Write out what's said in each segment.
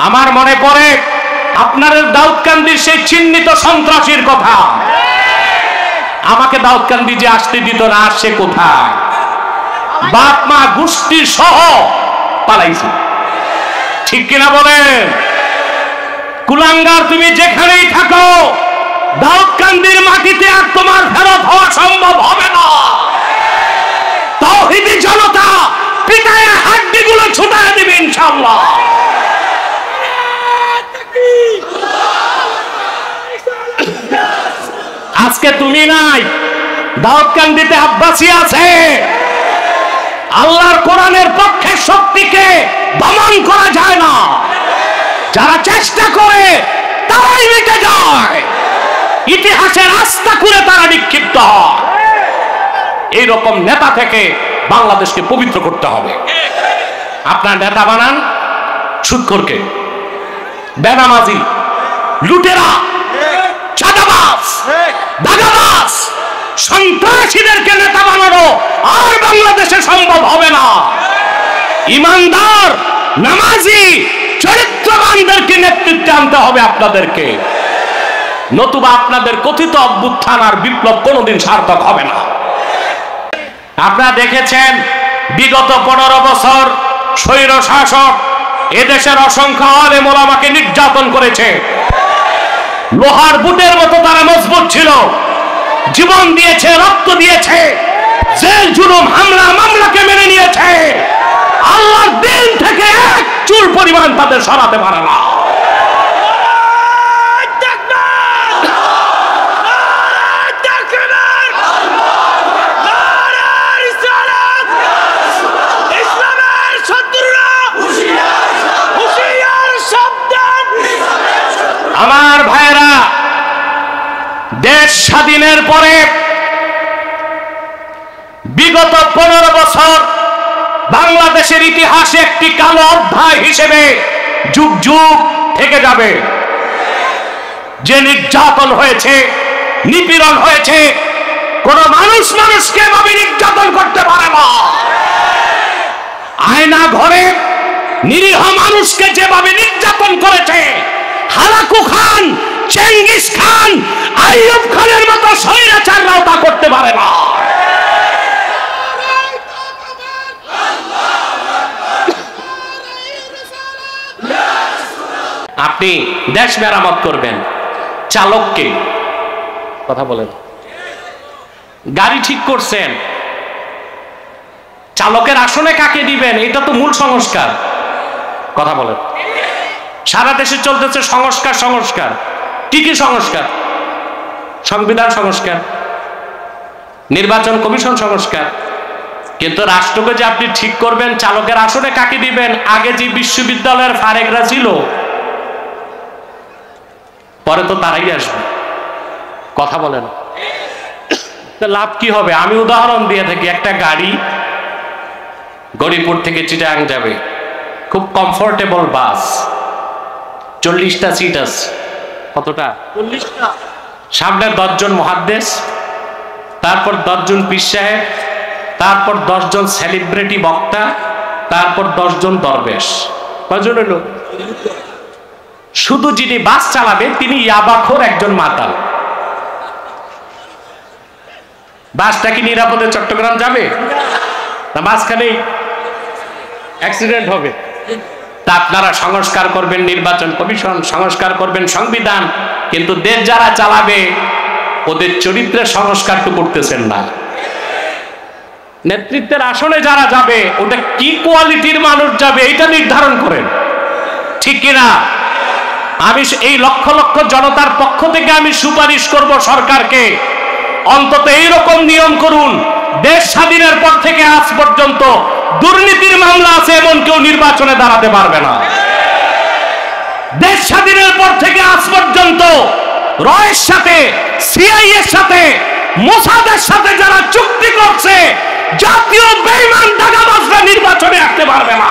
আমার মনে পড়ে আপনাদের দাউদকান্দির সেই চিহ্নিত সন্ত্রাসীর কথা। আমাকে দাউদকান্দি যে আসতে দিত না, আসছে কোথায়? বাপ মা গোষ্ঠী সহ পালাইছে, ঠিক কিনা বলেন? কুলাঙ্গার, তুমি যেখানেই থাকো, দাউদকান্দির মাটিতে আর তোমার ফেরত হওয়া সম্ভব হবে না। তাওহীদি জনতা পিটায় হাড্ডিগুলো ছুটায় দিবে ইনশাআল্লাহ। আজকে তুমি নাই, দাউদকান্দিতে আব্বাসী আছে। আল্লাহর কোরআনের পক্ষে শক্তিকে দমন করা যায় না, যারা চেষ্টা করে তারাই মিটে যায়, ইতিহাসের রাস্তা করে তারা নিক্ষিপ্ত হয়। এইরকম নেতা থেকে বাংলাদেশকে পবিত্র করতে হবে। আপনার নেতা বানান সুদখোরকে, বেনামাজি, লুটেরা, চাঁদাবাজ, দাগাবাজ, সন্ত্রাসীদেরকে নেতা বানানো আর বাংলাদেশে সম্ভব হবে না। ইমানদার, নামাজি, চরিত্রবানদেরকে নেতৃত্বে আনতে হবে আপনাদেরকে, নতুবা আপনাদের কথিত অভ্যুত্থান আর বিপ্লব কোনোদিন সার্থক হবে না। আপনারা দেখেছেন বিগত 15 বছর স্বৈর শাসক এদেশের অসংখ্য আলেম ওলামাকে নির্যাতন করেছে। লোহার বুটের মতো তারা মজবুত ছিল, জীবন দিয়েছে, রক্ত দিয়েছে, জেল জুলুম হামলা মামলাকে মেনে নিয়েছে। আল্লাহর দিন থেকে এক চুল পরিমাণ তাদের সরাতে পারে না। আমার ভাইরা, দেশ স্বাধীনের পরে বিগত 15 বছর বাংলাদেশের ইতিহাসে একটি কালো অধ্যায় হিসেবে যুগ যুগ থেকে যাবে। যে নির্যাতন হয়েছে, নিপীড়ন হয়েছে, কোন মানুষ মানুষকে এভাবে নির্যাতন করতে পারে না। আয়না ঘরে নিরীহ মানুষকে যেভাবে নির্যাতন করেছে, Hulagu Khan, Genghis Khan, Ayub খানের মতো স্বৈরাচাররাও তা করতে পারে না। আপনি দেশ মেরামত করবেন, চালককে কথা বলেন, গাড়ি ঠিক করছেন, চালকের আসনে কাকে দিবেন, এটা তো মূল সংস্কার। কথা বলেন। সারা দেশে চলতেছে সংস্কার সংস্কার। কি কি সংস্কার? সংবিধান সংস্কার, নির্বাচন কমিশন সংস্কার। কিন্তু রাষ্ট্রকে যে আপনি ঠিক করবেন, চালকের আসনে কাকে দিবেন, আগে যে বিশ্ববিদ্যালয়ের ফারেকরা ছিল, পরে তো তারাই আসবে। কথা বলেন, লাভ কি হবে? আমি উদাহরণ দিয়ে থাকি, একটা গাড়ি গরিপুর থেকে চিটাগাং যাবে, খুব কমফোর্টেবল বাস, 40টা সিট আছে। কতটা? 40টা। সামনে 10 জন মুহাদ্দিস, তারপর 10 জন পীর সাহেব, তারপর 10 জন সেলিব্রিটি বক্তা, তারপর 10 জন দরবেশ। কয়জন হলো? শুধু যিনি বাস চালাবে তিনি ইয়াবাখোর একজন মাতাল। বাসটা কি নিরাপদে চট্টগ্রাম যাবে? না মাঝখানেই অ্যাক্সিডেন্ট হবে? তা আপনারা সংস্কার করবেন নির্বাচন কমিশন, সংস্কার করবেন সংবিধান, কিন্তু দেশ যারা চালাবে ওদের চরিত্রের সংস্কারটুকু করতেছেন না। নেতৃত্বের আসনে যারা যাবে ওটা কি কোয়ালিটির মানুষ যাবে এটা নির্ধারণ করেন, ঠিক কিনা? আমি এই লক্ষ লক্ষ জনতার পক্ষ থেকে আমি সুপারিশ করব সরকারকে, অন্তত এইরকম নিয়ম করুন, দেশ স্বাধীনের পর থেকে আজ পর্যন্ত দুর্নীতির মামলা আছে এমন কেউ নির্বাচনে দাঁড়াতে পারবে না। দেশ স্বাধীনের পর থেকে আজ পর্যন্ত রয়ের সাথে, সিআইএর সাথে, মোসাদের সাথে যারা চুক্তি করছে, জাতীয় বেঈমান দাগাবাজরা নির্বাচনে আসতে পারবে না।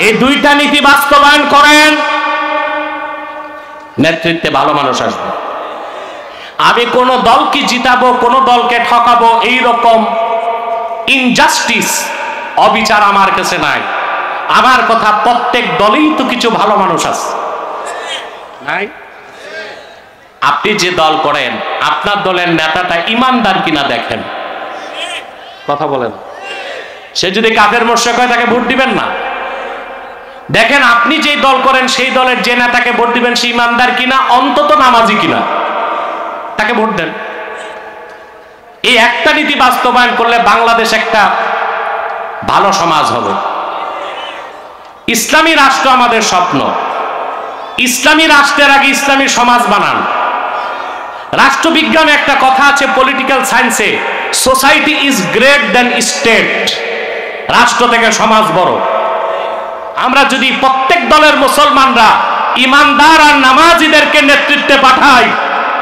এই দুইটা নীতি বাস্তবায়ন করেন, নেতৃত্বে ভালো মানুষ আসবে। আমি কোন দলকে জিতাবো, কোন দলকে ঠকাবো, এই রকম ইনজাস্টিস, অবিচার আমার কাছে নাই। আমার কথা, প্রত্যেক দলেই তো কিছু ভালো মানুষ আছে, নাই? আপনি যে দল করেন, আপনার দলের নেতাটা ইমানদার কিনা দেখেন। কথা বলেন। সে যদি কাফের মোশরিক হয়, তাকে ভোট দিবেন না। দেখেন আপনি যেই দল করেন, সেই দলের যে নেতাকে ভোট দিবেন, সে ইমানদার কিনা, অন্তত নামাজি কিনা, তাকে ভোট দেন। এই একটা নীতি বাস্তবায়ন করলে বাংলাদেশ একটা ভালো সমাজ হবে। ইসলামী রাষ্ট্র আমাদের স্বপ্ন। ইসলামী রাষ্ট্রের আগে ইসলামী সমাজ বানান। রাষ্ট্রবিজ্ঞানে একটা কথা আছে, পলিটিক্যাল সায়েন্সে, society is great than state. রাষ্ট্র থেকে সমাজ বড়। আমরা যদি প্রত্যেক দলের মুসলমানরা ইমানদার আর নামাজিদেরকে নেতৃত্বে পাঠাই,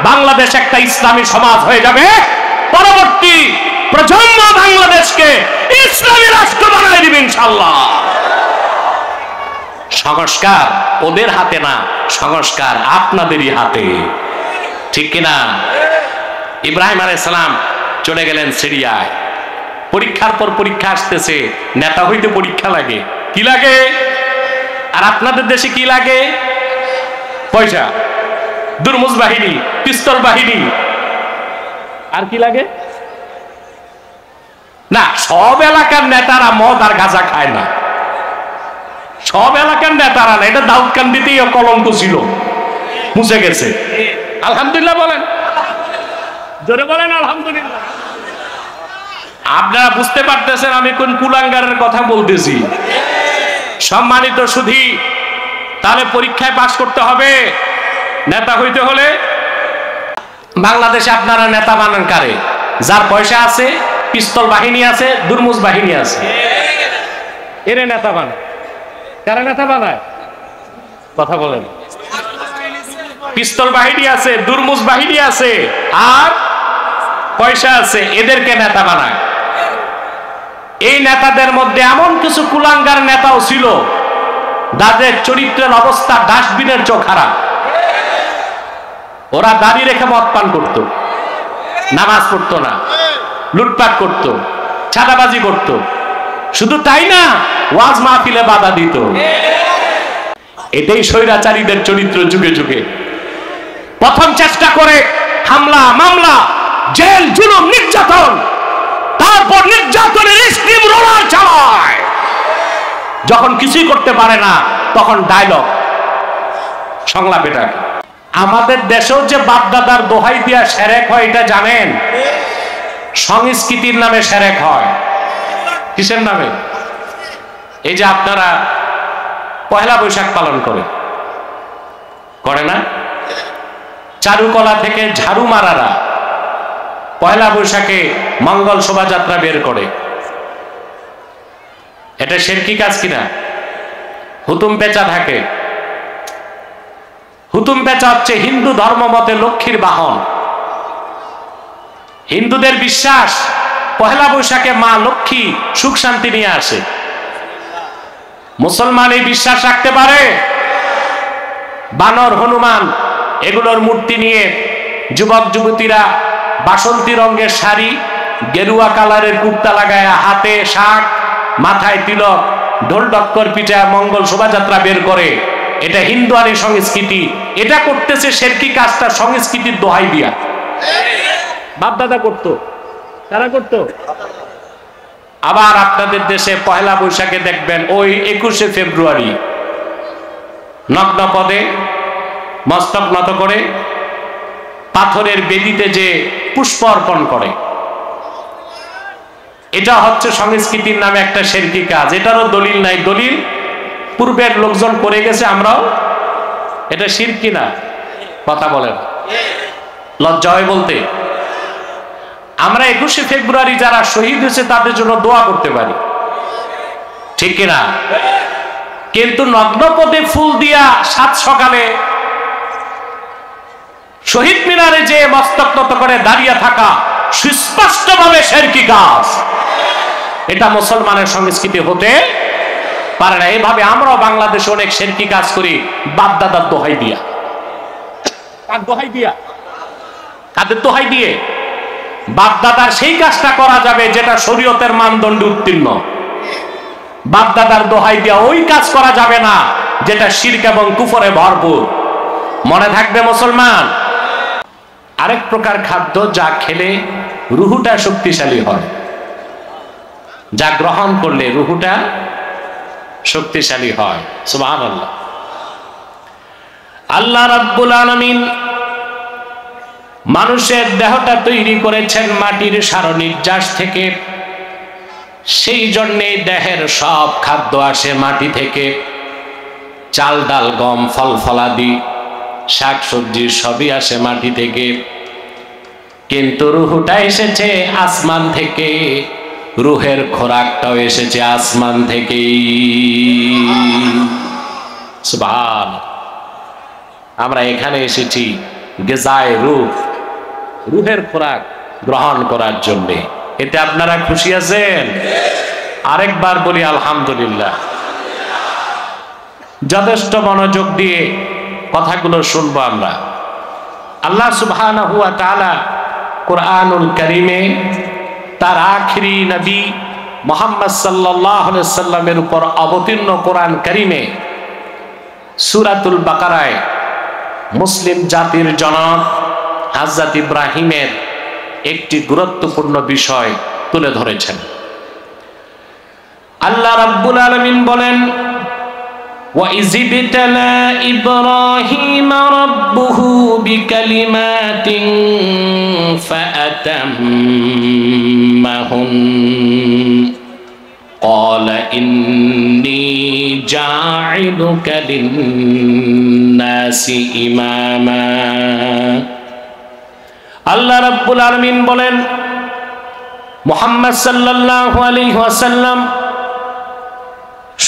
বাংলাদেশ একটা ইসলামী সমাজ হয়ে যাবে। পরবর্তী প্রজন্ম বাংলাদেশকে ইসলামী রাষ্ট্র বানাই দিবে ইনশাআল্লাহ। সংস্কার ওদের হাতে না, সংস্কার আপনাদেরই হাতে, ঠিক কিনা? ইব্রাহিম আলাইহিস সালাম চলে গেলেন সিরিয়ায়। পরীক্ষার পর পরীক্ষা আসতেছে। নেতা হইতে পরীক্ষা লাগে, কি লাগে? আর আপনাদের দেশে কি লাগে? পয়সা, দুর্মুজ বাহিনী, পিস্তল বাহিনী, আর কি লাগে? না, সব এলাকার নেতারা মদ আর গাঁজা খায় না। সব এলাকার নেতারা না। এটা দাউদকান্দিতেই কলঙ্ক ছিল, মুছে গেছে। আলহামদুলিল্লাহ বলেন, জোরে বলেন আলহামদুলিল্লাহ। আপনারা বুঝতে পারতেছেন আমি কোন কুলাঙ্গারের কথা বলতেছি। সম্মানিত সুধী, তাহলে পরীক্ষায় পাস করতে হবে নেতা হইতে হলে। বাংলাদেশে আপনারা নেতা বানান কারে? যার পয়সা আছে, পিস্তল বাহিনী আছে, দুর্মুজ বাহিনী আছে, এরে নেতা বানায়। কারা নেতা বানায়? কথা বলেন। পিস্তল বাহিনী আছে, দুর্মুজ বাহিনী আছে, আর পয়সা আছে, এদেরকে নেতা বানায়। এই নেতাদের মধ্যে এমন কিছু কুলাঙ্গার নেতাও ছিল যাদের চরিত্রের অবস্থা ডাস্টবিনের চেয়ে খারাপ। ওরা দাড়ি রেখে মদ পান করত, নামাজ পড়তো না, লুটপাট করত, ছাদাবাজি করত। শুধু তাই না, ওয়াজ মাহফিলে বাধা দিত। এটাই স্বৈরাচারীদের চরিত্র। যুগে যুগে প্রথম চেষ্টা করে হামলা, মামলা, জেল, জুলুম, নির্যাতন, তারপর নির্যাতনের স্টিম রোলার চালায়। যখন কিছুই করতে পারে না, তখন ডায়লগ, সংলাপ। এটা আমাদের দেশেও যে বাপদাদার দোহাই দিয়া সেরেক হয়, এটা জানেন? সংস্কৃতির নামে সেরেক হয়। কিসের নামে? এই যে আপনারা পয়লা বৈশাখ পালন করে না? চারুকলা থেকে ঝাড়ু মারারা পয়লা বৈশাখে মঙ্গল শোভাযাত্রা বের করে। এটা শিরকি কাজ কিনা? হুতুম পেঁচা থাকে। হুতুম পেঁচা হচ্ছে হিন্দু ধর্ম মতে লক্ষ্মীর বাহন। হিন্দুদের বিশ্বাস পয়লা বৈশাখে মা লক্ষ্মী সুখ শান্তি নিয়ে আসে। মুসলমান এই বিশ্বাস রাখতে পারে? বানর, হনুমান এগুলোর মূর্তি নিয়ে যুবক যুবতীরা বাসন্তী রঙের শাড়ি, গেরুয়া কালারের কুর্তা লাগায়, হাতে শাক, মাথায় তিলক, ঢোল ডক্কর পিঠা মঙ্গল শোভাযাত্রা বের করে। এটা হিন্দুয়ানি সংস্কৃতি। এটা করতেছে শিরকি কাজটা সংস্কৃতির দোহাই দিয়া। বাপদাদা করতো, তারা করতো। আবার আপনাদের দেশে পয়লা বৈশাখে দেখবেন ওই 21শে ফেব্রুয়ারি নগ্ন পদে মস্তক নত করে পাথরের বেদিতে যে পুষ্প অর্পণ করে। এটা হচ্ছে সংস্কৃতির নামে একটা শিরকি কাজ। এটারও দলিল নাই। দলিল পূর্বের লোকজন করে গেছে, আমরাও। এটা শিরকি না? কথা বলেন, লজ্জা হয় বলতে? আমরা 21শে ফেব্রুয়ারি যারা শহীদ হয়েছে তাদের জন্য দোয়া করতে পারি, ঠিক কিনা? কিন্তু নগ্নপদে ফুল দিয়া সাত সকালে শহীদ মিনারে যে মস্তক নত করে দাঁড়িয়ে থাকা সুস্পষ্টভাবে শিরকি কাজ। এটা মুসলমানের সংস্কৃতি হতে পারে না। এইভাবে আমরাও বাংলাদেশে অনেক শিরকি কাজ করি বাপদাদার দোহাই দিয়া। কার দোহাই দিয়া? কাদের দোহাই দিয়ে? বাপ দাদার সেই কাজটা করা যাবে যেটা শরীয়তের মানদণ্ডে উত্তীর্ণ। বাপ দাদার দোহাই দিয়া ওই কাজ করা যাবে না যেটা শিরক এবং কুফরে ভরপুর। মনে থাকবে মুসলমান। আরেক প্রকার খাদ্য যা খেলে রুহুটা শক্তিশালী হয়, যা গ্রহণ করলে রুহুটা শক্তিশালী হয়। সুবহানাল্লাহ। আল্লাহ রাব্বুল আলামিন মানুষের দেহটা তৈরি করেছেন মাটির সারনির্যাস থেকে। সেই জন্যে দেহের সব খাদ্য আসে মাটি থেকে, চাল ডাল গম ফল ফলাদি শাক সবজি সবই আসে মাটি থেকে, কিন্তু রুহুটা এসেছে আসমান থেকে, রুহের খোরাকটাও এসেছে আসমান থেকে। সুবহান। আমরা এখানে এসেছি গিজায়ে রূহ, রুহের খোরাক গ্রহণ করার জন্য। এতে আপনারা খুশি আছেন? আরেকবার বলি আলহামদুলিল্লাহ। যথেষ্ট মনোযোগ দিয়ে কথাগুলো শুনবো আমরা। আল্লাহ সুবহানাহু ওয়া তাআলা কুরআনুল কারীমে তার আখিরি নবী মুহাম্মদ সাল্লাল্লাহু আলাইহি সাল্লামের উপর অবতীর্ণ কোরআন কারীমে সূরাতুল বাকারায় মুসলিম জাতির জনক হযরত ইব্রাহিমের একটি গুরুত্বপূর্ণ বিষয় তুলে ধরেছেন। আল্লাহ রাব্বুল আলামিন বলেন, وَإِذِ ابْتَلَى إِبْرَاهِيمَ رَبُّهُ بِكَلِمَاتٍ فَأَتَمَّهُنَّ قَالَ إِنِّي جَاعِلُكَ لِلنَّاسِ إِمَامًا। আল্লাহ রাব্বুল আলামিন বলেন, মুহাম্মদ সাল্লাল্লাহু আলাইহি ওয়াসাল্লাম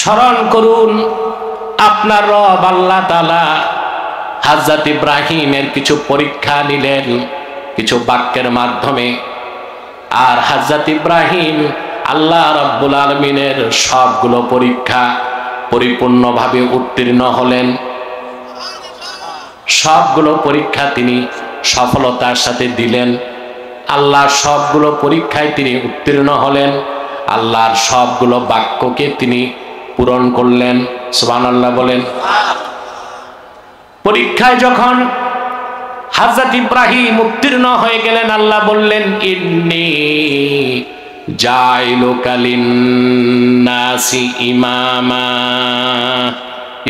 স্মরণ করুন, আপনার রব আল্লাহ তাআলা হযরত ইব্রাহিমের কিছু পরীক্ষা নিলেন কিছু বাক্যের মাধ্যমে। আর হযরত ইব্রাহিম আল্লাহ রাব্বুল আলামিনের সবগুলো পরীক্ষা পরিপূর্ণভাবে উত্তীর্ণ হলেন। সবগুলো পরীক্ষা তিনি সফলতার সাথে দিলেন। আল্লাহর সবগুলো পরীক্ষায় তিনি উত্তীর্ণ হলেন। আল্লাহর সবগুলো বাক্যকে তিনি পূরণ করলেন। সুবহানাল্লাহ বলেন। পরীক্ষায় যখন হযরত ইব্রাহিম উত্তীর্ণ হয়ে গেলেন, আল্লাহ বললেন, ইন্নী জাইলুকা লিন্নাসি ইমামা।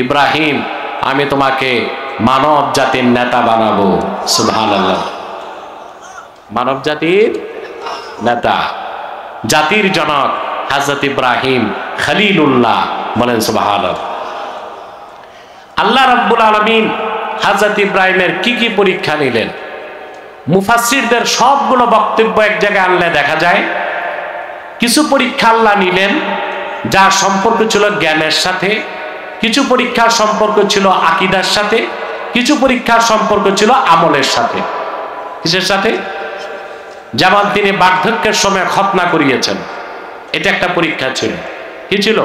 ইব্রাহিম, আমি তোমাকে মানব জাতির নেতা বানাবো। সুবহানাল্লাহ। মানব জাতির নেতা, জাতির জনক হযরত ইব্রাহিম খলিলুল্লাহ, বলেন সুবহানাল্লাহ। আল্লাহ রাব্বুল আলামিন হযরত ইব্রাহিমের কি কি পরীক্ষা নিলেন, মুফাসসিরদের সবগুলো বক্তব্য এক জায়গায় আনলে দেখা যায় কিছু পরীক্ষা আল্লাহ নিলেন যার সম্পর্ক ছিল জ্ঞানের সাথে, কিছু পরীক্ষার সম্পর্ক ছিল আকীদার সাথে, কিছু পরীক্ষার সম্পর্ক ছিল আমলের সাথে। কিসের সাথে? যেমন তিনি বার্ধক্যের সময় খতনা করিয়েছেন, এটা একটা পরীক্ষা ছিল। কি ছিল?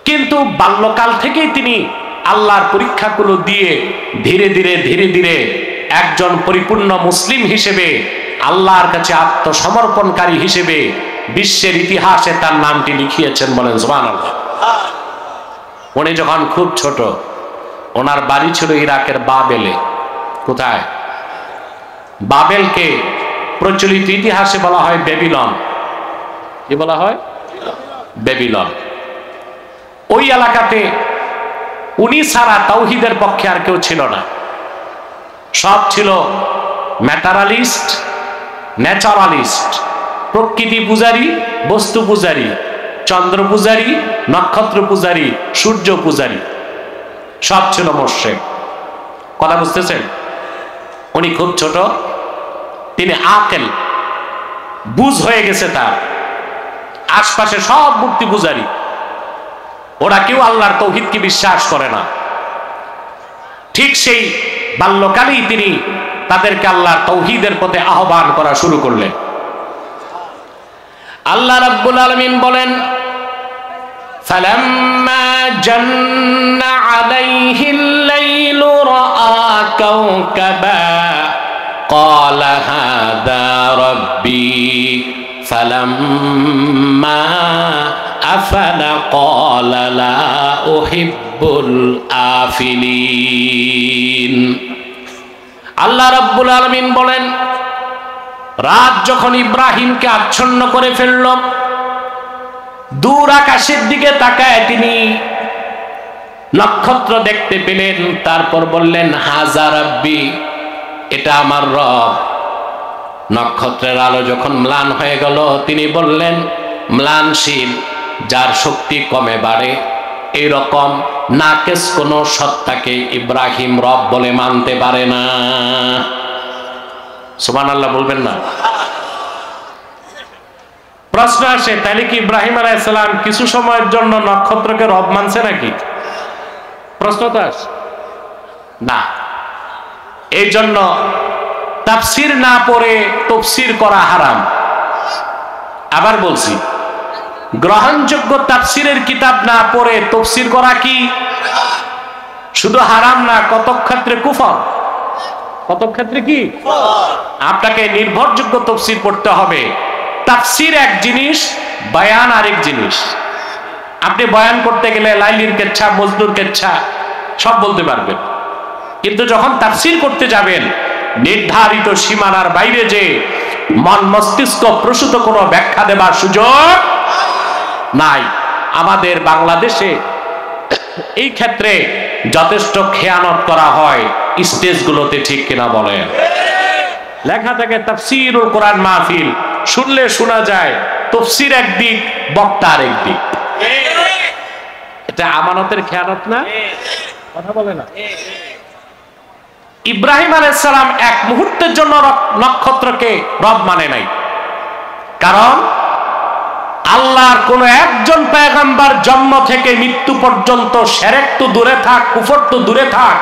কিন্তু বাল্যকাল থেকেই তিনি আল্লাহর পরীক্ষাগুলো দিয়ে ধীরে ধীরে একজন পরিপূর্ণ মুসলিম হিসেবে, আল্লাহর কাছে আত্মসমর্পণকারী হিসেবে বিশ্বের ইতিহাসে তার নামটি লিখিয়েছেন। বলেন সুবহানাল্লাহ। উনি যখন খুব ছোট, ওনার বাড়ি ছিল ইরাকের বাবেলে। কোথায়? বাবেলকে প্রচলিত ইতিহাসে বলা হয় বেবিলন। কি বলা হয়? বেবিলন। ওই এলাকাতে উনি ছাড়া তাওহীদের পক্ষে আর কেউ ছিল না। সব ছিল ম্যাটারালিস্ট, ন্যাচারালিস্ট, প্রকৃতি পূজারী, বস্তু পূজারী, চন্দ্র পূজারী, নক্ষত্র পূজারী, সূর্য পূজারী, সব ছিল মুশরিক। কথা বুঝতেছেন? উনি খুব ছোট, তিনি আকেল, বুঝ হয়ে গেছে তার। আশপাশে সব মূর্তি পূজারী, ওরা কেউ আল্লাহর তাওহীদকে বিশ্বাস করে না। ঠিক সেই বাল্যকালেই তিনি তাদেরকে আল্লাহর তাওহীদের পথে আহ্বান করা শুরু করলেন। আল্লাহ রাব্বুল আলামিন বলেন, ফালাম্মা জান্না আলাইহিল লাইলু রাআ كوكبا قال هذا ربي فلما أفل قال لا أحب الآفلين আল্লাহ রাব্বুল আলামিন বলেন, রাত যখন ইব্রাহিমকে আচ্ছন্ন করে ফেলল, দূর আকাশের দিকে তাকায় তিনি নক্ষত্র দেখতে পেলেন। তারপর বললেন, হাযা রাব্বি, এটা আমার রব। নক্ষত্রের আলো যখন ম্লান হয়ে গেল, তিনি বললেন, ম্লানশীল, যার শক্তি কমে বাড়ে, এইরকম নাকেস কোন সত্তাকে ইব্রাহিম রব বলে মানতে পারে না। সুবহানাল্লাহ বলবেন না? প্রশ্ন আসে, তাহলে কি ইব্রাহিম আলাইহিস সালাম কিছু সময়ের জন্য নক্ষত্রকে রব মানছে নাকি? প্রশ্ন তো আসে না। এই জন্য তাফসীর না পড়ে তাফসীর করা হারাম। আবার বলছি, গ্রহণযোগ্য তাফসীরের কিতাব না পড়ে তাফসীর করা কি শুধু হারাম না, কত ক্ষেত্রে কুফর, কত ক্ষেত্রে কি? আপনাকে নির্ভরযোগ্য তাফসীর পড়তে হবে। তাফসীর এক জিনিস, বয়ান আরেক জিনিস। আপনি বয়ান করতে গেলে লাইলির কেচ্ছা, মজনুর কেচ্ছা সব বলতে পারবেন, কিন্তু যখন তাফসীর করতে যাবেন, নির্ধারিত সীমানার বাইরে যে মন মস্তিষ্ক প্রসূত কোনো ব্যাখ্যা দেবার সুযোগ নাই। আমাদের বাংলাদেশে এই ক্ষেত্রে যথেষ্ট খেয়ানত করা হয় স্টেজগুলোতে, ঠিক কিনা বলেন? লেখা থাকে তাফসীরুল কোরআন মাহফিল, শুনলে শোনা যায় তাফসীর একদিক, বক্তা আরেক দিক। এটা আমানতের খেয়ানত না? কথা বলে না? ইব্রাহিম আলাইহিস সালাম এক মুহূর্তের জন্য নক্ষত্রকে রব মানে নাই, কারণ আল্লাহর কোন একজন পয়গম্বর জন্ম থেকে মৃত্যু পর্যন্ত শিরক তো দূরে থাক, কুফর তো দূরে থাক,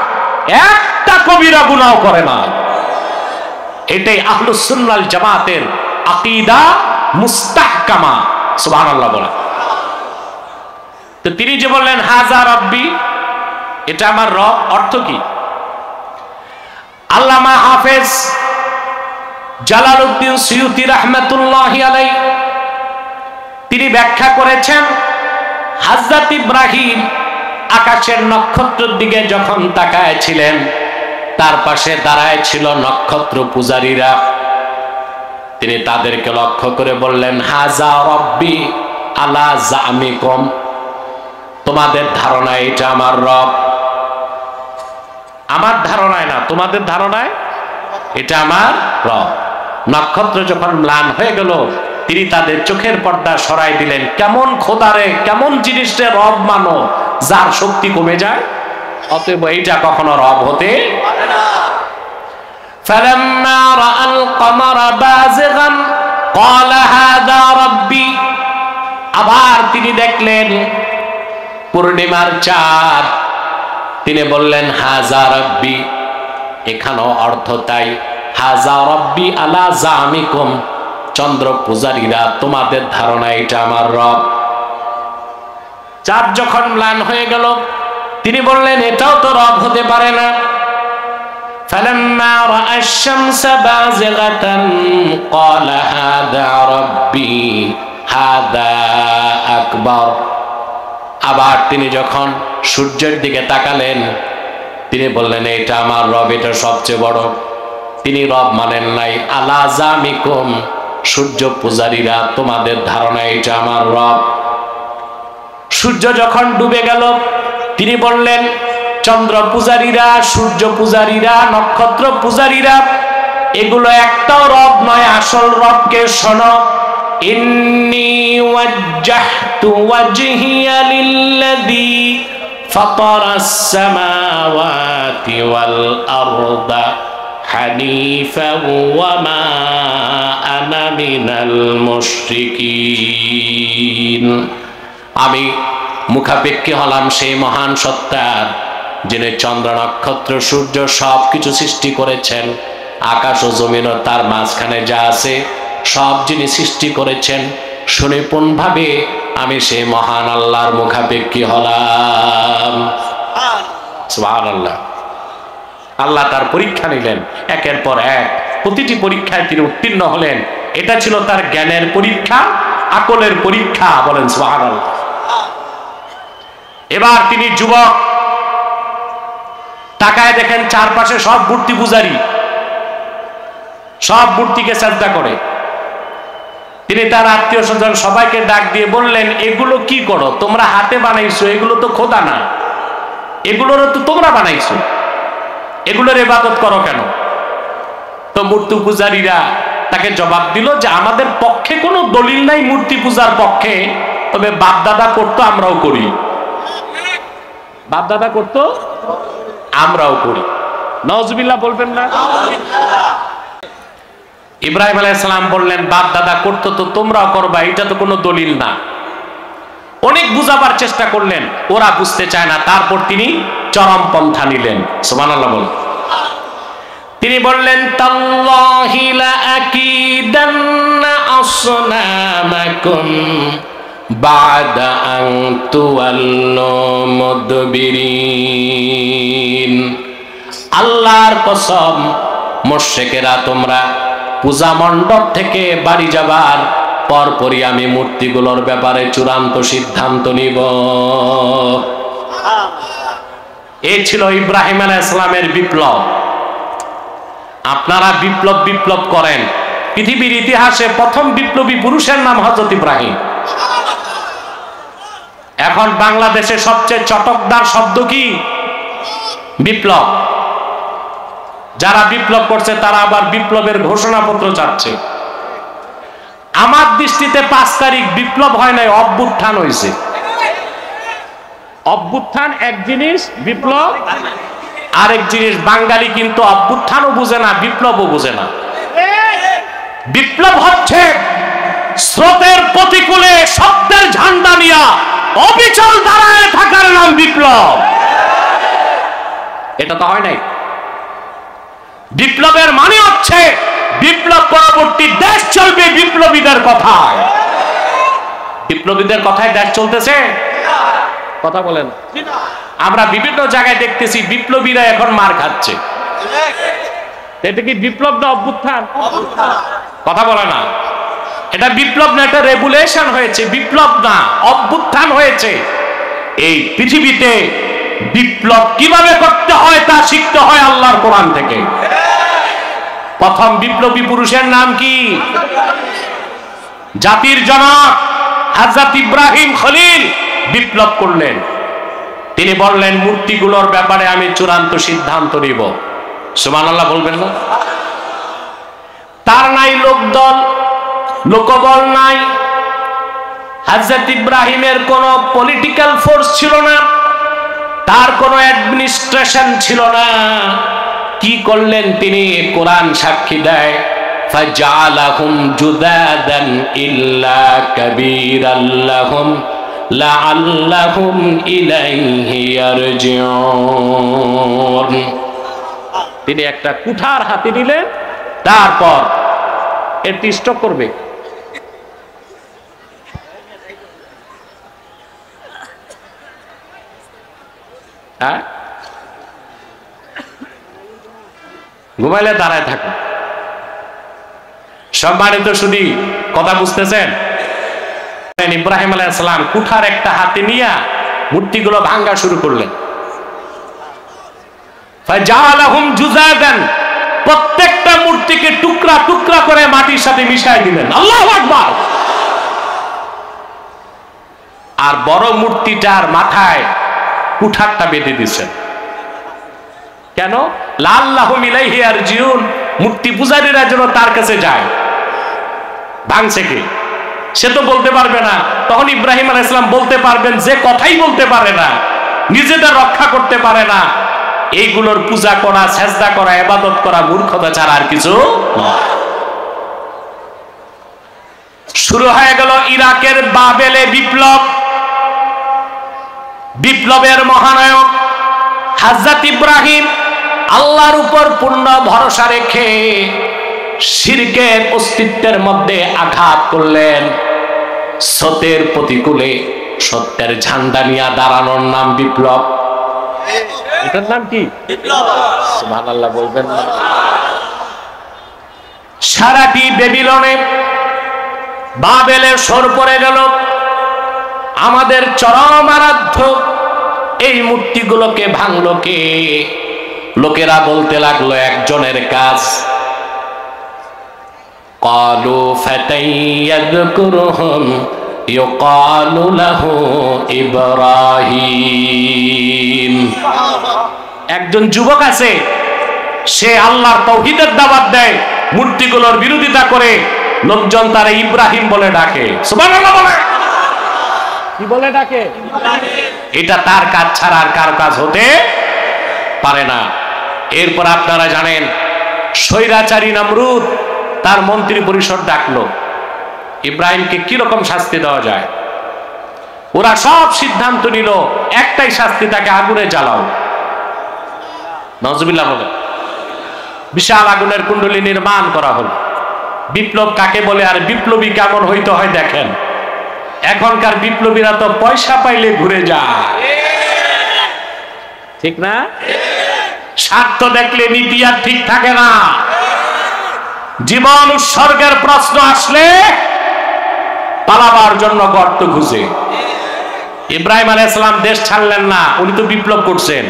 একটা কবিরা গুনাহ করে না। এটাই আহলুস সুন্নাহ ওয়াল জামাতের আকীদা মুস্তাহকামা। সুবহানাল্লাহ বলেন। তো তিনি যে বললেন হাযা রাব্বি, এটা আমার রব, অর্থ কি? আল্লামা হাফেজ জালালউদ্দিন সুয়ুতী রাহমাতুল্লাহি আলাইহি তিনি ব্যাখ্যা করেছেন, হযরত ইব্রাহিম আকাশের নক্ষত্রের দিকে যখন তাকায় ছিলেন, তার পাশে দাঁড়ায় ছিল নক্ষত্র পূজারীরা। তিনি তাদেরকে লক্ষ্য করে বললেন, হাযা রাব্বি আলা জামিকুম, তোমাদের ধারণায় এটা আমার রব। আমার ধারণায় না, তোমাদের ধারণায় এটা আমার রব। নক্ষত্র যখন ম্লান হয়ে গেল, তিনি তাদের চোখের পর্দা সরাই দিলেন। কেমন খোদারে, কেমন জিনিসটা রব মানো যার শক্তি কমে যায়? অতএব এইটা কখনো রব হতে পারে না। ফালাম্মা রাআল কমারা বাযিগান ক্বালা হাযা রাব্বি, আবার তিনি দেখলেন পূর্ণিমার চাঁদ, তিনি বললেন হাযা রাব্বি। এখানেও অর্থ তাই, হাযা রাব্বি আলা জামিকুম, চন্দ্র পূজারীরা তোমাদের ধারণা এটা আমার রব। চাঁদ যখন ম্লান হয়ে গেল, তিনি বললেন এটাও তো রব হতে পারে না। ফালাম্মা রাআ আশ-শামসা বাযিগাতান ক্বালা হাযা রাব্বি হাযা আকবার। আবার তিনি যখন সূর্যের দিকে তাকালেন, তিনি বললেন এটা আমার রব, এটা সবচেয়ে বড়। তিনি রব মানেন নাই। আলা জামিকুম, সূর্য পূজারীরা তোমাদের ধারণা এটা আমার রব। সূর্য যখন ডুবে গেল, তিনি বললেন চন্দ্র পূজারীরা, সূর্য পূজারীরা, নক্ষত্র পূজারীরা এগুলো একটাও রব নয়, আসল রবকে শোনো। ইন্নী ওয়াজ্জাহতু ওয়াজহিয়া লিল্লাযী ফাতারাস সামাওয়াতি ওয়াল আরদা হানিফাও ওয়া মা আনা মিনাল মুশরিকিন। আমি মুখাপেক্ষী হলাম সেই মহান সত্তার, যিনি চন্দ্র নক্ষত্র সূর্য সব কিছু সৃষ্টি করেছেন। আকাশ ও জমিন ও তার মাঝখানে যা আছে সব যিনি সৃষ্টি করেছেন, সুনিপুণভাবে আমি সেই মহান আল্লাহর মুখাপেক্ষী হলাম। সুবহানাল্লাহ। আল্লাহ তার পরীক্ষা নিলেন একের পর এক। প্রতিটি পরীক্ষায় তিনি উত্তীর্ণ হলেন। এটা ছিল তার জ্ঞানের পরীক্ষা, আকলের পরীক্ষা। বলেন সুবহানাল্লাহ। এবার তিনি যুবক, তাকায় দেখেন চারপাশে সব মূর্তি পূজারী, সব মূর্তিকে সাজদা করে। তিনি তার আত্মীয় স্বজন সবাইকে ডাক দিয়ে বললেন, এগুলো কি করো তোমরা? হাতে বানাইছো, এগুলো তো খোদা না, এগুলোরও তো তোমরা বানাইছো, এগুলোর ইবাদত করো কেন? তো মূর্তি পূজারীরা তাকে জবাব দিল যে আমাদের পক্ষে কোনো দলিল নাই মূর্তি পূজার পক্ষে, তবে বাপ দাদা করতো আমরাও করি। বাপ দাদা করতো আমরাও করি। নাউজুবিল্লাহ বলবেন না? ইব্রাহিম আলাইহিস সালাম বললেন, বাপ দাদা করতো তো তোমরাও করবা, এটা তো কোনো দলিল না। অনেক বুঝাবার চেষ্টা করলেন, ওরা বুঝতে চায় না। তারপর তিনি চরম পন্থা নিলেন। সুবহানাল্লাহ বলেন। তিনি বললেন, তাল্লাহি লা আকিদান্না আসনামাকুম বাদা আন তুওয়াল্লু মুদবিরিন। আল্লাহর কসম, মুশরিকেরা তোমরা পূজা মণ্ডপ থেকে বাড়ি যাবার পরপরই আমি মূর্তিগুলোর ব্যাপারে চূড়ান্ত সিদ্ধান্ত নিব। এই ছিল ইব্রাহিম আলাইহিস সালামের বিপ্লব। আপনারা বিপ্লব বিপ্লব করেন, পৃথিবীর ইতিহাসে প্রথম বিপ্লবী পুরুষের নাম হযরত ইব্রাহিম। এখন বাংলাদেশে সবচেয়ে চটকদার শব্দ কি? বিপ্লব। যারা বিপ্লব করছে তারা আবার বিপ্লবের ঘোষণাপত্র চাচ্ছে। আমার দৃষ্টিতে 5 তারিখ বিপ্লব হয় নাই, অভ্যুত্থান হয়েছে। অভ্যুত্থান এক জিনিস, বিপ্লব আরেক জিনিস। বাঙালি কিন্তু অভ্যুত্থানও বুঝে না, বিপ্লবও বুঝে না। বিপ্লব হচ্ছে স্রোতের প্রতিকূলে শব্দের ঝান্ডা নিয়া অবিচল দাঁড়ায় থাকার নাম বিপ্লব। এটা তো হয় নাই। বিপ্লবের মানে হচ্ছে বিপ্লব পরবর্তী দেশ চলবে বিপ্লবীদের কথায়। বিপ্লবীদের কথায় দেশ চলতেছে? কথা বলেন। আমরা বিভিন্ন জায়গায় দেখতেছি বিপ্লবীরা এখন মার খাচ্ছে। এটা কি বিপ্লব না অভ্যুত্থান? কথা বলে না। এটা বিপ্লব না, এটা রেগুলেশন হয়েছে। বিপ্লব না, অভ্যুত্থান হয়েছে। এই পৃথিবীতে বিপ্লব কিভাবে করতে হয় তা শিখতে হয় আল্লাহর কোরআন থেকে। প্রথম বিপ্লবী পুরুষের নাম কি? জাতির জনক হযরত ইব্রাহিম খলিল বিপ্লব করলেন। তিনি বললেন, মূর্তিগুলোর ব্যাপারে আমি চূড়ান্ত সিদ্ধান্ত নিব। সুবহানাল্লাহ বলবেন না? তার নাই লোকদল, লোকবল নাই। হযরত ইব্রাহিমের কোন পলিটিক্যাল ফোর্স ছিল না, তার কোন অ্যাডমিনিস্ট্রেশন ছিল না। কি করলেন তিনি? কোরআন সাক্ষী দেয়, ফাজআলাহুম জুদাদান ইল্লা কাবীরাল লাহুম লাআল্লাহুম ইলাইহি ইয়ারজিউন। তিনি একটা কুঠার হাতে নিলেন, তারপর এর স্টক করবে। হ্যাঁ, ঘুমাইলে দাঁড়ায় থাকো। সম্মানিত শুধু কথা বুঝতেছেন? ইব্রাহিম আলাইহিস সালাম কুঠার একটা হাতে নিয়ে মূর্তিগুলো ভাঙা শুরু করলেন। ফাজালাহুম জুজাদান, প্রত্যেকটা মূর্তিকে টুকরা টুকরা করে মাটির সাথে মিশিয়ে দিলেন। আল্লাহু আকবার। আর বড় মূর্তিটার মাথায় কুঠারটা বেঁধে দিয়েছেন। কেন? লাআল্লাহুম ইলাইহি ইয়ারজিউন, মূর্তি পূজারীরা যেন তার কাছে যায়। ভাঙছে কি? সে তো বলতে পারবে না। তখন ইব্রাহিম আলাইহিস সালাম বলতে পারবেন, যে কথাই বলতে পারে না, নিজেদের রক্ষা করতে পারে না, এইগুলোর পূজা করা, সেজদা করা, ইবাদত করা মূর্খতা ছাড়া আর কিছু নয়। শুরু হয়ে গেল ইরাকের বাবেলে বিপ্লব। বিপ্লবের মহানায়ক হযরত ইব্রাহিম আল্লাহর উপর পূর্ণ ভরসা রেখে শিরকের অস্তিত্বের মধ্যে আঘাত করলেন। স্রোতের প্রতিকূলে সত্যের ঝান্ডা নিয়ে দাঁড়ানোর নাম বিপ্লব। এটার নাম কি? সুবহানাল্লাহ বলবেন না। সারাটি বেবিলনে বাবেলের সর পড়ে গেল। আমাদের চরম আরাধ্য এই মূর্তিগুলোকে ভাঙলো কে? লোকেরা বলতে লাগলো একজনের কাজ। قالوا فتى يذكرهم يقال له إبراهيم। একজন যুবক আছে, সে আল্লাহর তাওহীদের দাওয়াত দেয়, মূর্তিগুলোর বিরোধিতা করে, লোকজন তারে ইব্রাহিম বলে ডাকে। সুবহানাল্লাহ বলে। কি বলে ডাকে? এটা তার কাজ ছাড়া আর কার কাজ হতে পারে না। এরপর আপনারা জানেন স্বৈরাচারী নমরুদ তার মন্ত্রী পরিষদ ডাকলো, ইব্রাহিমকে কি রকম শাস্তি দেওয়া যায়। ওরা সব সিদ্ধান্ত নিল, একটাই শাস্তি, তাকে আগুনে জ্বালাও। নাউজুবিল্লাহ বলে। বিশাল আগুনের কুণ্ডলী নির্মাণ করা হলো। বিপ্লব কাকে বলে আর বিপ্লবী কেমন হইতে হয় দেখেন। এখনকার বিপ্লবীরা তো পয়সা পাইলে ঘুরে যায়, ঠিক না? স্বার্থ দেখলে নীতি আর ঠিক থাকে না। জীবন উৎসর্গের প্রশ্ন আসলে পালাবার জন্য গর্ত খুঁজে। ইব্রাহিম আলাইহিস সালাম দেশ ছাড়লেন না, উনি তো বিপ্লব করছেন।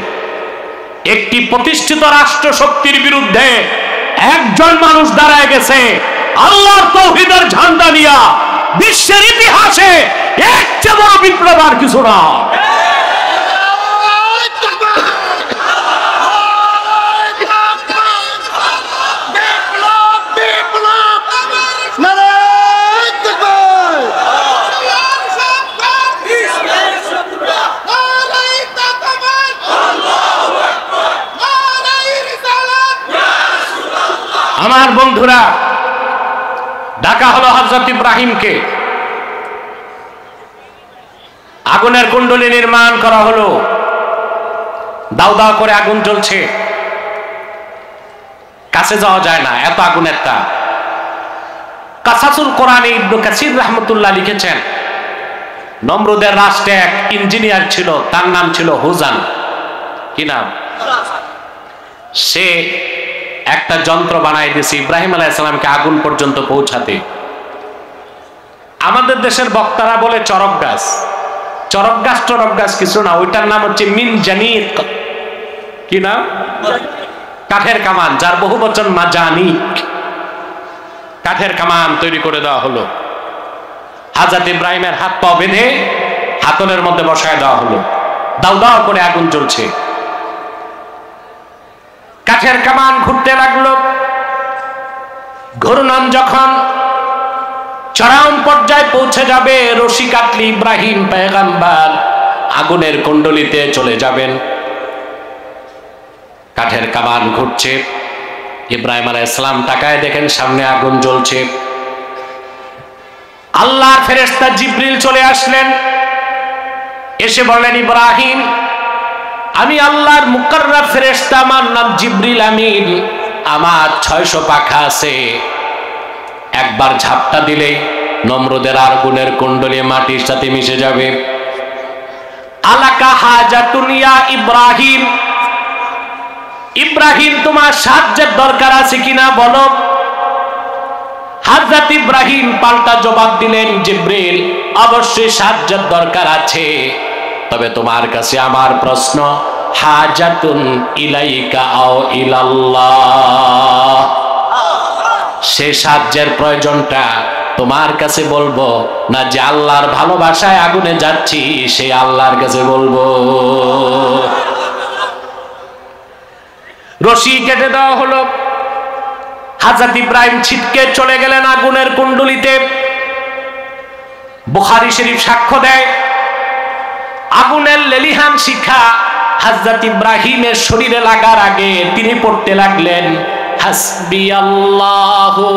একটি প্রতিষ্ঠিত রাষ্ট্র শক্তির বিরুদ্ধে একজন মানুষ দাঁড়ায় গেছে আল্লাহর তাওহীদের ঝান্ডা নিয়া। বিশ্বের ইতিহাসে এর চেয়ে বড় বিপ্লব আর কিছু না। আমার বন্ধুরা, ডাকা হলো হযরত ইব্রাহিমকে। আগুনের কুণ্ডলী নির্মাণ করা হলো, দাও দাও করে আগুন জ্বলছে, কাছে যাওয়া যায় না, এত আগুনের তাপ। কাসাসুল কোরআনে ইবনে কাসির রাহমাতুল্লাহ লিখেছেন, নমরুদের রাষ্ট্রে এক ইঞ্জিনিয়ার ছিল, তার নাম ছিল হুজান। কি নাম? সে একটা যন্ত্র বানায় দিয়েছে ইব্রাহিম আলাইহিস সালামকে আগুন পর্যন্ত পৌঁছাতে। আমাদের দেশের বক্তারা বলে চরক গাছ। চরক গাছ কিছু না, ওইটার নাম হচ্ছে মিনজানিক। কি নাম? কাঠের কামান, যার বহু বচন মাজানিক। কাঠের কামান তৈরি করে দেওয়া হলো। হযরত ইব্রাহিমের হাত পা বেঁধে হাতলের মধ্যে বসায় দেওয়া হলো, দাও দাও করে আগুন জ্বলছে। কাঠের কামান ঘুরতে লাগলো। ঘূর্ণন যখন চরম পর্যায়ে পৌঁছে যাবে, রশি কাটলি ইব্রাহিম পয়গম্বর আগুনের কুণ্ডলিতে চলে যাবেন। কাঠের কামান ঘুরছে, ইব্রাহিম আলাইহিস সালাম তাকায় দেখেন সামনে আগুন জ্বলছে। আল্লাহর ফেরেশতা জিবরিল চলে আসলেন, এসে বললেন, ইব্রাহিম, আমি আল্লাহর মুকাররব ফেরেশতা, আমার নাম জিবরিল আমিন, আমার 600 পাখা আছে। একবার ঝাপটা দিলেই নমরুদের আগুনের কুণ্ডলী মাটির সাথে মিশে যাবে। আলাকা হাজাতুন ইয়া ইব্রাহিম, ইব্রাহিম তোমার সাহায্যের দরকার আছে কিনা বলো। হযরত ইব্রাহিম পাল্টা জবাব দিলেন, জিবরিল, অবশ্যই সাহায্যের দরকার আছে, তবে তোমার কাছে আমার প্রশ্ন, হাজাতুন ইলাইকা আও ইলাল্লাহ, সে সাহায্যের প্রয়োজনটা তোমার কাছে বলবো না যে আল্লাহর ভালোবাসায় আগুনে যাচ্ছি সে আল্লাহর কাছে বলবো। রশি কেটে দেওয়া হলো। হযরত ইব্রাহিম ছিটকে চলে গেলেন আগুনের কুণ্ডলিতে। বুখারী শরীফ সাক্ষ্য দেয়, আগুনের লেলিহান শিখা হযরত ইব্রাহিমের শরীরে লাগার আগে তিনি পড়তে লাগলেন, হাসবিয়াল্লাহু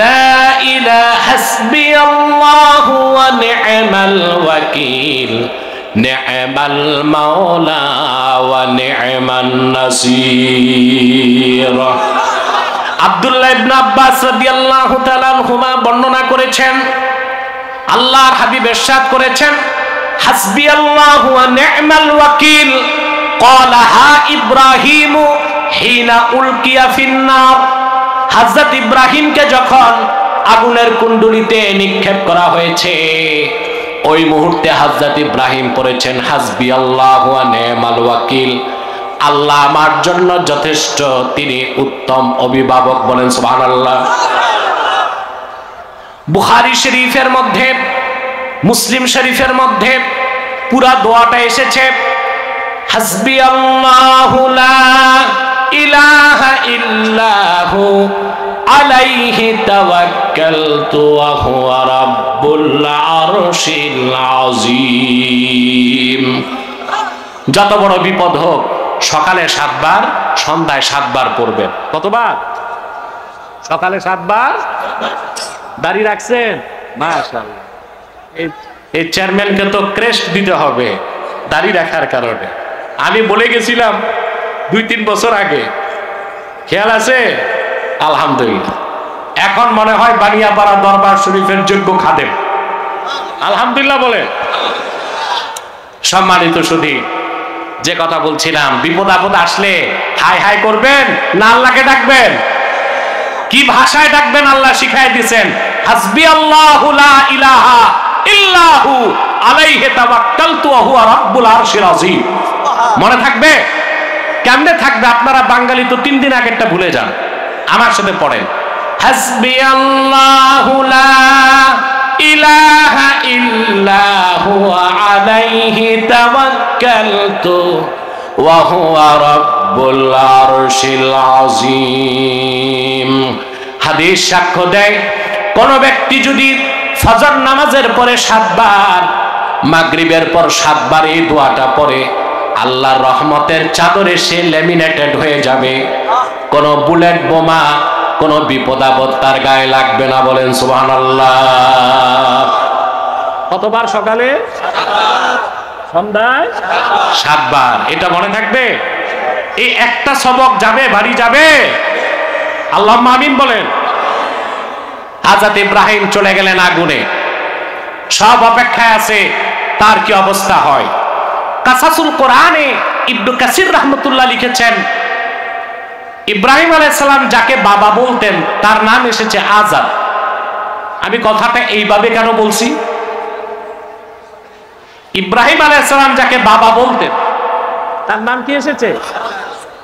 লা ইলাহা হাসবিয়াল্লাহু ওয়া নি'মাল ওয়াকিল, নি'মাল মাওলা ওয়া নি'মান নাসীর। আব্দুল্লাহ ইবনে আব্বাস রাদিয়াল্লাহু তাআলা আনহুমা বর্ণনা করেছেন, আল্লাহর হাবিব ইরশাদ করেছেন, হাসবিয়াল্লাহু ওয়া নি'মাল ওয়াকিল, ক্বালাহা ইব্রাহিমু হিনা উলকিয়া ফিন্নার। হযরত ইব্রাহিমকে যখন আগুনের কুণ্ডুলিতে নিক্ষেপ করা হয়েছে, ওই মুহূর্তে হযরত ইব্রাহিম পড়েছেন হাসবি আল্লাহু ওয়া নি'মাল ওয়াকিল, আল্লাহ আমার জন্য যথেষ্ট, তিনি উত্তম অভিভাবক। বলেন সুবহানাল্লাহ। বুখারী শরীফের মধ্যে, মুসলিম শরীফের মধ্যে পুরা দোয়াটা এসেছে, হাসবি আল্লাহু লা ইলাহা ইল্লাহু আলাইহি তাওয়াক্কালতু ওয়া হুয়া রাব্বুল আরশিল আযীম। যত বড় বিপদ হোক সকালে 7 বার, সন্ধ্যায় 7 বার পড়বেন। কতবার? সকালে 7 বার। দাড়ি রাখছেন? মাশাআল্লাহ। এই চেয়ারম্যানকে তো ক্রেস্ট দিতে হবে দাড়ি রাখার কারণে। আমি বলে গেছিলাম 2-3 বছর আগে, খেয়াল আছে? আলহামদুলিল্লাহ, এখন মনে হয় বানিয়াপাড়া দরবার শরীফের যোগ্য খাদেম। আলহামদুলিল্লাহ বলে। সম্মানিত সুধী, যে কথা বলছিলাম, বিপদ আপদ আসলে হাই হাই করবেন না আল্লাহকে ডাকবেন? কি ভাষায় ডাকবেন আল্লাহ শিখাই দিয়েছেন, হাসবি আল্লাহু লা ইলাহা ইল্লাহু আলাইহি তাওয়াক্কালতু ওয়া হুয়া রাব্বুল আরশিল আযীম। মনে থাকবে? কেমনে থাকবে? আপনারা বাঙালি তো 3 দিন আগেরটা ভুলে যান। আমার সাথে পড়েন, হাসবি আল্লাহু লা ইলাহা ইল্লাহু আলাইহি তাওয়াক্কালতু ওয়া হুয়া রাব্বুল আরশিল আযীম। হাদিস সাক্ষ্য দেয়, কোন ব্যক্তি যদি ফজর নামাজের পরে 7 বার, মাগরিবের পর 7 বার এই দোয়াটা পড়ে, আল্লাহর রহমতের চাদরে সে ল্যামিনেটেড হয়ে যাবে। কোন বুলেট বোমা, কোন বিপদ আপদ তার গায়ে লাগবে না। বলেন সুবহানাল্লাহ। কতবার? সকালে, সন্ধ্যায় 7 বার। এটা মনে থাকবে? এই একটা সবক যাবে, বাড়ি যাবে। আল্লাহুম্মা আমিন বলেন। হযরত ইব্রাহিম চলে গেলেন আগুনে, সব অপেক্ষায় আছে তার কি অবস্থা হয়। কাসাসুল কোরআনে ইবনে কাসির রাহমাতুল্লাহ লিখেছেন, ইব্রাহিম আলাইহিস সালাম যাকে বাবা বলতেন তার নাম এসেছে আজার। আমি কথাটা এইভাবে কেন বলছি? ইব্রাহিম আলাইহিস সালাম যাকে বাবা বলতেন তার নাম কি এসেছে?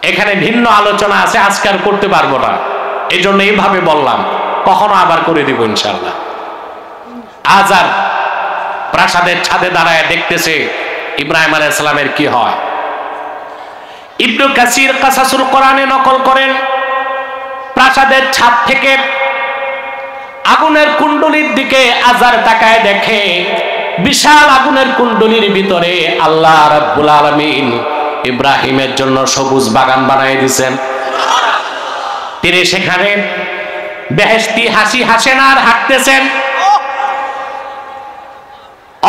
এখানে ভিন্ন আলোচনা আছে, আজকে আর করতে পারবো না, এই জন্য এইভাবে বললাম, কখনো আবার করে দিব ইনশাআল্লাহ। আজার প্রাসাদের ছাদে দাঁড়ায় দেখতেছে ইব্রাহিম আলাইহিস সালামের কি হয়। ইবনে কাসির কাসাসুল কোরআনে নকল করেন, প্রাসাদের ছাদ থেকে আগুনের কুণ্ডলীর দিকে আজার তাকায় দেখে, বিশাল আগুনের কুণ্ডলীর ভিতরে আল্লাহ রাব্বুল আলামিন ইব্রাহিমের জন্য সবুজ বাগান বানিয়ে দিয়েছেন। তিনি সেখানে বেহেশতি হাসি হাসেন আর হাঁটতেছেন।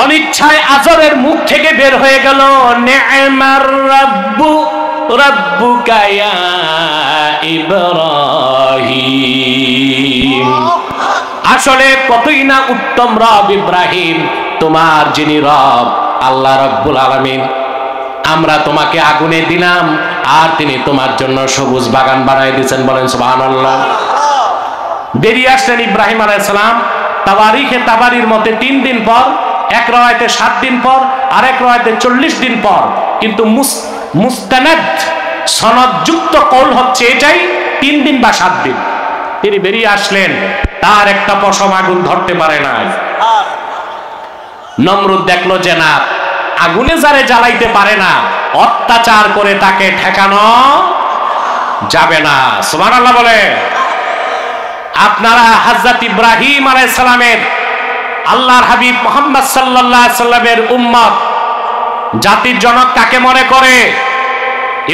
অনিচ্ছায় আজরের মুখ থেকে বের হয়ে গেল, নি'মার রাব্বু রাব্বুকা ইয়া ইব্রাহিম। আসলে কতই না উত্তম রব ইব্রাহিম, তোমার যিনি রব আল্লাহ রাব্বুল আলামিন। আমরা তোমাকে আগুনে দিলাম আর তিনি তোমার জন্য সবুজ বাগান বানাই দিয়েছেন। বলেন সুবহানাল্লাহ। বেরিয়ে আসলেন ইব্রাহিম আলাইহিস সালাম তাবারিখে তাবারির মতে 3 দিন পর, এক রাওয়ায়াতে 7 দিন পর, আরেক রাওয়ায়াতে 40 দিন পর। কিন্তু মুস্তানাদ সনদযুক্ত কওল হচ্ছে এটাই, 3 দিন বা 7 দিন। তিনি বেরিয়ে আসলেন, তার একটা পশম আগুন ধরতে পারে না। নমরুদ দেখলো যে না, আগুনে যারে জ্বালাইতে পারে না, অত্যাচার করে তাকে ঠেকানো যাবে না। সুবহানাল্লাহ বলে। আপনারা হযরত ইব্রাহিম আলাইহিস সালামের, আল্লাহর হাবিব মুহাম্মদ সাল্লাল্লাহু আলাইহি সাল্লামের উম্মত, জাতির জনক কাকে মনে করে?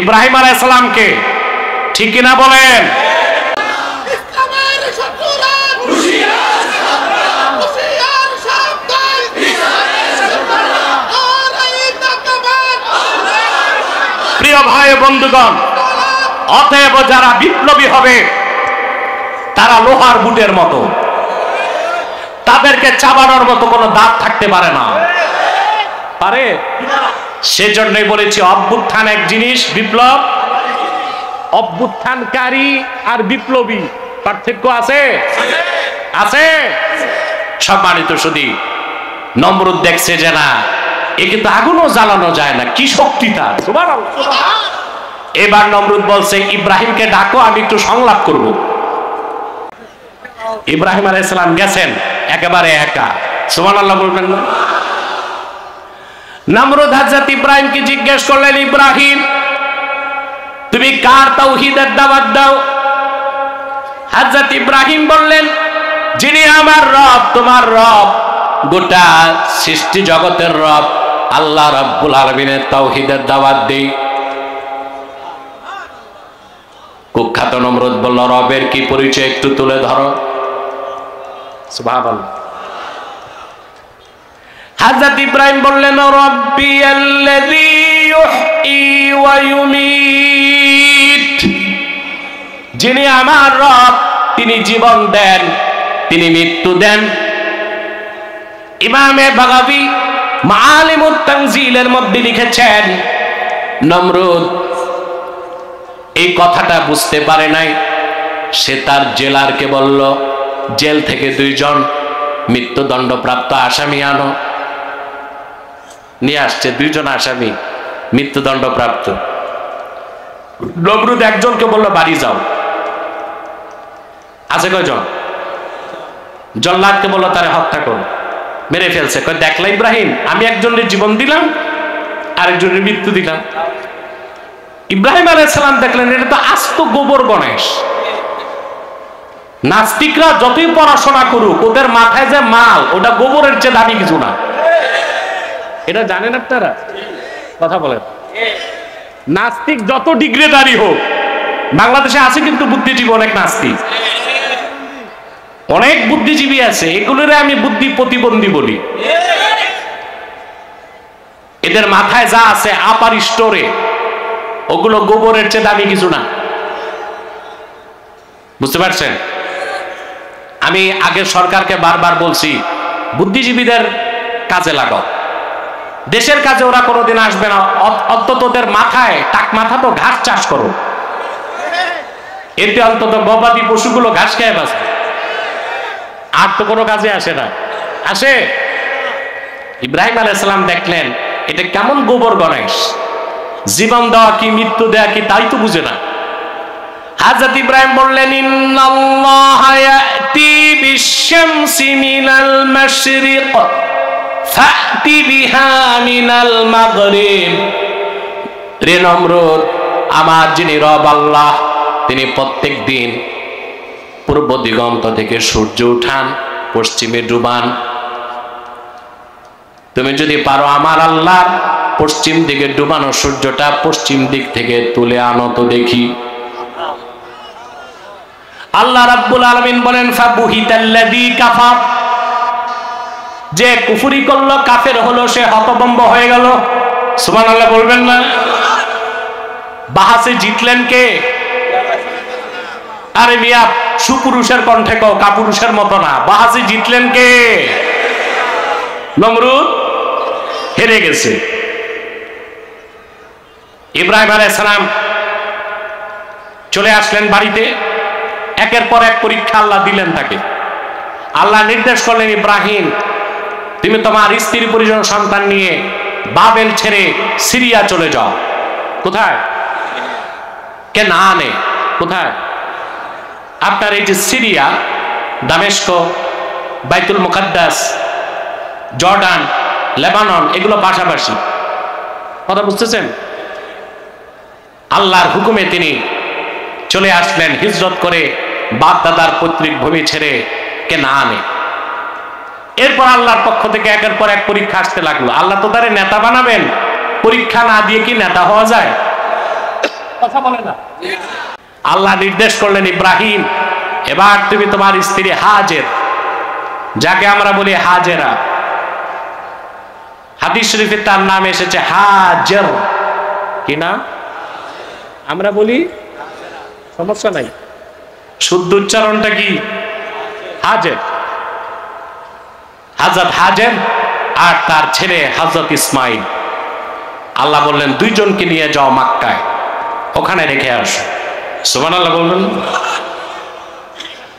ইব্রাহিম আলাইহিস সালামকে। ঠিক কি না বলেন? প্রিয় ভাই বন্ধুগণ, অতএব যারা বিপ্লবী হবে তারা লোহার বুটের মতো, তাদেরকে চাবানোর মতো কোনো দাঁত থাকতে পারে না। পারে? সেজন্যই বলেছি অভ্যুত্থান এক জিনিস, বিপ্লব অভ্যুত্থানকারী আর বিপ্লবী পার্থক্য আছে আছে। সম্মানিত শুধু নমরুদ দেখছে যে না, এ কিন্তু আগুনও জ্বালানো যায় না, কি শক্তি তার। এবার নমরুদ বলছে ইব্রাহিমকে ডাকো, আমি একটু সংলাপ করব। ইব্রাহিম আলাইহিস সালাম গেছেন একেবারে একা, সুবহানাল্লাহ বলবেন না? নমরুদ হযরত ইব্রাহিমকে জিজ্ঞেস করলেন, ইব্রাহিম তুমি কার তাওহীদের দাওয়াত দাও? হযরত ইব্রাহিম বললেন, যিনি আমার রব, তোমার রব, গোটা সৃষ্টি জগতের রব আল্লাহ রাব্বুল আলামিনের তাওহীদের দাওয়াত দেই। কুখ্যাত নমরুদ বলল, রবের কি পরিচয় একটু তুলে ধরো। সুবহানাল্লাহ। হযরত ইব্রাহিম বললেন, রব্বি আল্লাযী ইউহয়ী ওয়া ইউমীত, যিনি আমার রব, তিনি জীবন দেন, তিনি মৃত্যু দেন। ইমামে বাগাবী মাআলিমুত তানজিলের মধ্যে লিখেছেন, নমরুদ এই কথাটা বুঝতে পারে নাই। সে তার জেলারকে বলল, জেল থেকে 2 জন মৃত্যুদণ্ডপ্রাপ্ত আসামি আনো। নিয়ে আসছে 2 জন আসামি মৃত্যুদণ্ডপ্রাপ্ত। নমরুদ একজনকে বলল, বাড়ি যাও। আছে কয়জন? জল্লাদকে বলল, তারে হত্যা করো, মেরে ফেলছে। কয় দেখলা ইব্রাহিম, আমি একজনের জীবন দিলাম, আরেকজনের মৃত্যু দিলাম। ইব্রাহিম আলাইহিস সালাম দেখলেন এটা তো আস্ত গোবর গণেশ। নাস্তিকরা যতই পড়াশোনা করুক, ওদের মাথায় যে মাল, ওটা গোবরের চেয়ে দামি কিছু না। এটা জানেন আপনারা? কথা বলেন। নাস্তিক যত ডিগ্রিধারী হোক, বাংলাদেশে আছে কিন্তু বুদ্ধিজীবী অনেক নাস্তিক, অনেক বুদ্ধিজীবী আছে, এগুলোরে আমি বুদ্ধি প্রতিবন্ধী বলি। এদের মাথায় যা আছে আপার স্টোরে, ওগুলো গোবরের চেয়ে দামি কিছু না। বুঝতে পারছেন? আমি আগের সরকারকে বারবার বলছি, বুদ্ধিজীবীদের কাজে লাগাও, দেশের কাজে ওরা কোনোদিন আসবে না। অন্তত ওদের মাথায়, টাক মাথা তো ঘাস চাষ করো, এতে অন্তত গবাদি পশুগুলো ঘাস খেয়ে বাঁচবে। আর তো কোনো কাজে আসে না। আসে? ইব্রাহিম আলাইহিস সালাম দেখলেন এটা কেমন গোবর গণেশ, জীবন দেওয়া কি মৃত্যু দেওয়া কি তাই তো বুঝে না। হযরত ইব্রাহিম বললেন, ইন্নাল্লাহা ইয়াতি বিশ-শামসি মিনাল মাশরিক ফাতি বিহা মিনাল মাগরিব। রে নমরুদ, আমার যিনি রব আল্লাহ, তিনি প্রত্যেক দিন পূর্ব দিগন্ত থেকে সূর্য উঠান, পশ্চিমে ডুবান। তুমি যদি পারো আমার আল্লাহ পশ্চিম দিকে ডুবানো সূর্যটা পশ্চিম দিক থেকে তুলে আনো তো দেখি। আল্লাহ রাব্বুল আলামিন বলেন, ফাবুহিতাল্লাযী কাফার, যে কুফরি করলো, কাফের হলো, সে হতভম্ব হয়ে গেল। সুবহানাল্লাহ বলবেন না? বাহাসে জিতলেন কে? আরে মিয়া, সুপুরুষের কণ্ঠে কও, কাপুরুষের মতো না। বাহাসে জিতলেন কে? নমরুদ হেরে গেছে। ইব্রাহিম আলাইহিস সালাম চলে আসলেন বাড়িতে। একের পর এক পরীক্ষা আল্লাহ দিলেন তাকে। আল্লাহ নির্দেশ করলেন, ইব্রাহিম তুমি তোমার স্ত্রী পরিজন সন্তান নিয়ে বাবেল ছেড়ে সিরিয়া চলে যাও। কোথায়? কেনানে। কোথায়? আপনার এই যে সিরিয়া, দামেস্ক, বাইতুল মুকাদ্দাস, জর্ডান, লেবানন, এগুলো পাশাপাশি। কথা বুঝতেছেন? আল্লাহর হুকুমে তিনি চলে আসলেন হিজরত করে, বাপ দাদার পৈতৃক ভূমি ছেড়ে কেনানে। এরপর আল্লাহর পক্ষ থেকে একের পর এক পরীক্ষা আসতে লাগলো। আল্লাহ তো তারে নেতা বানাবেন, পরীক্ষা না দিয়ে কি নেতা হওয়া যায়? কথা বলে না। আল্লাহ নির্দেশ করলেন, ইব্রাহিম এবার তুমি তোমার স্ত্রী হাজের, যাকে আমরা বলি হাজেরা, হাদিস শরীফে তার নাম এসেছে হাজের। কি না? আমরা বলি, সমস্যা নাই, শুদ্ধ উচ্চারণটা কি? হাজের। হযরত হাজের আর তার ছেলে হযরত ইসমাইল আল্লাহ বললেন দুইজনকে নিয়ে যাও মক্কায়, ওখানে রেখে আসো। সুবহানাল্লাহ বলবেন।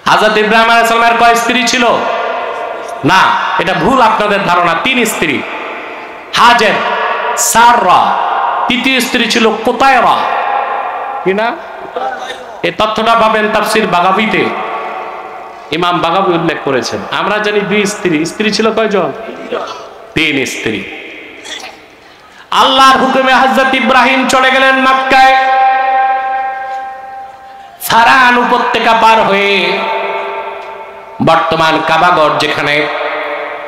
হযরত ইব্রাহিম আলাইহিস সালামের কয় স্ত্রী ছিল? না, এটা ভুল আপনাদের ধারণা, 3 স্ত্রী। হাজের, সাররা, তৃতীয় স্ত্রী ছিল কুতায়রা, কি না? এই তথ্যটা পাবেন তাফসীর বাগাবীতে, ইমাম বাগাবী উল্লেখ করেছেন। আমরা জানি 2 স্ত্রী। স্ত্রী ছিল কয়জন? 3 স্ত্রী। আল্লাহর হুকুমে হযরত ইব্রাহিম চলে গেলেন মক্কায়। ফারান উপত্যকা পার হয়ে বর্তমান কাবাগর যেখানে,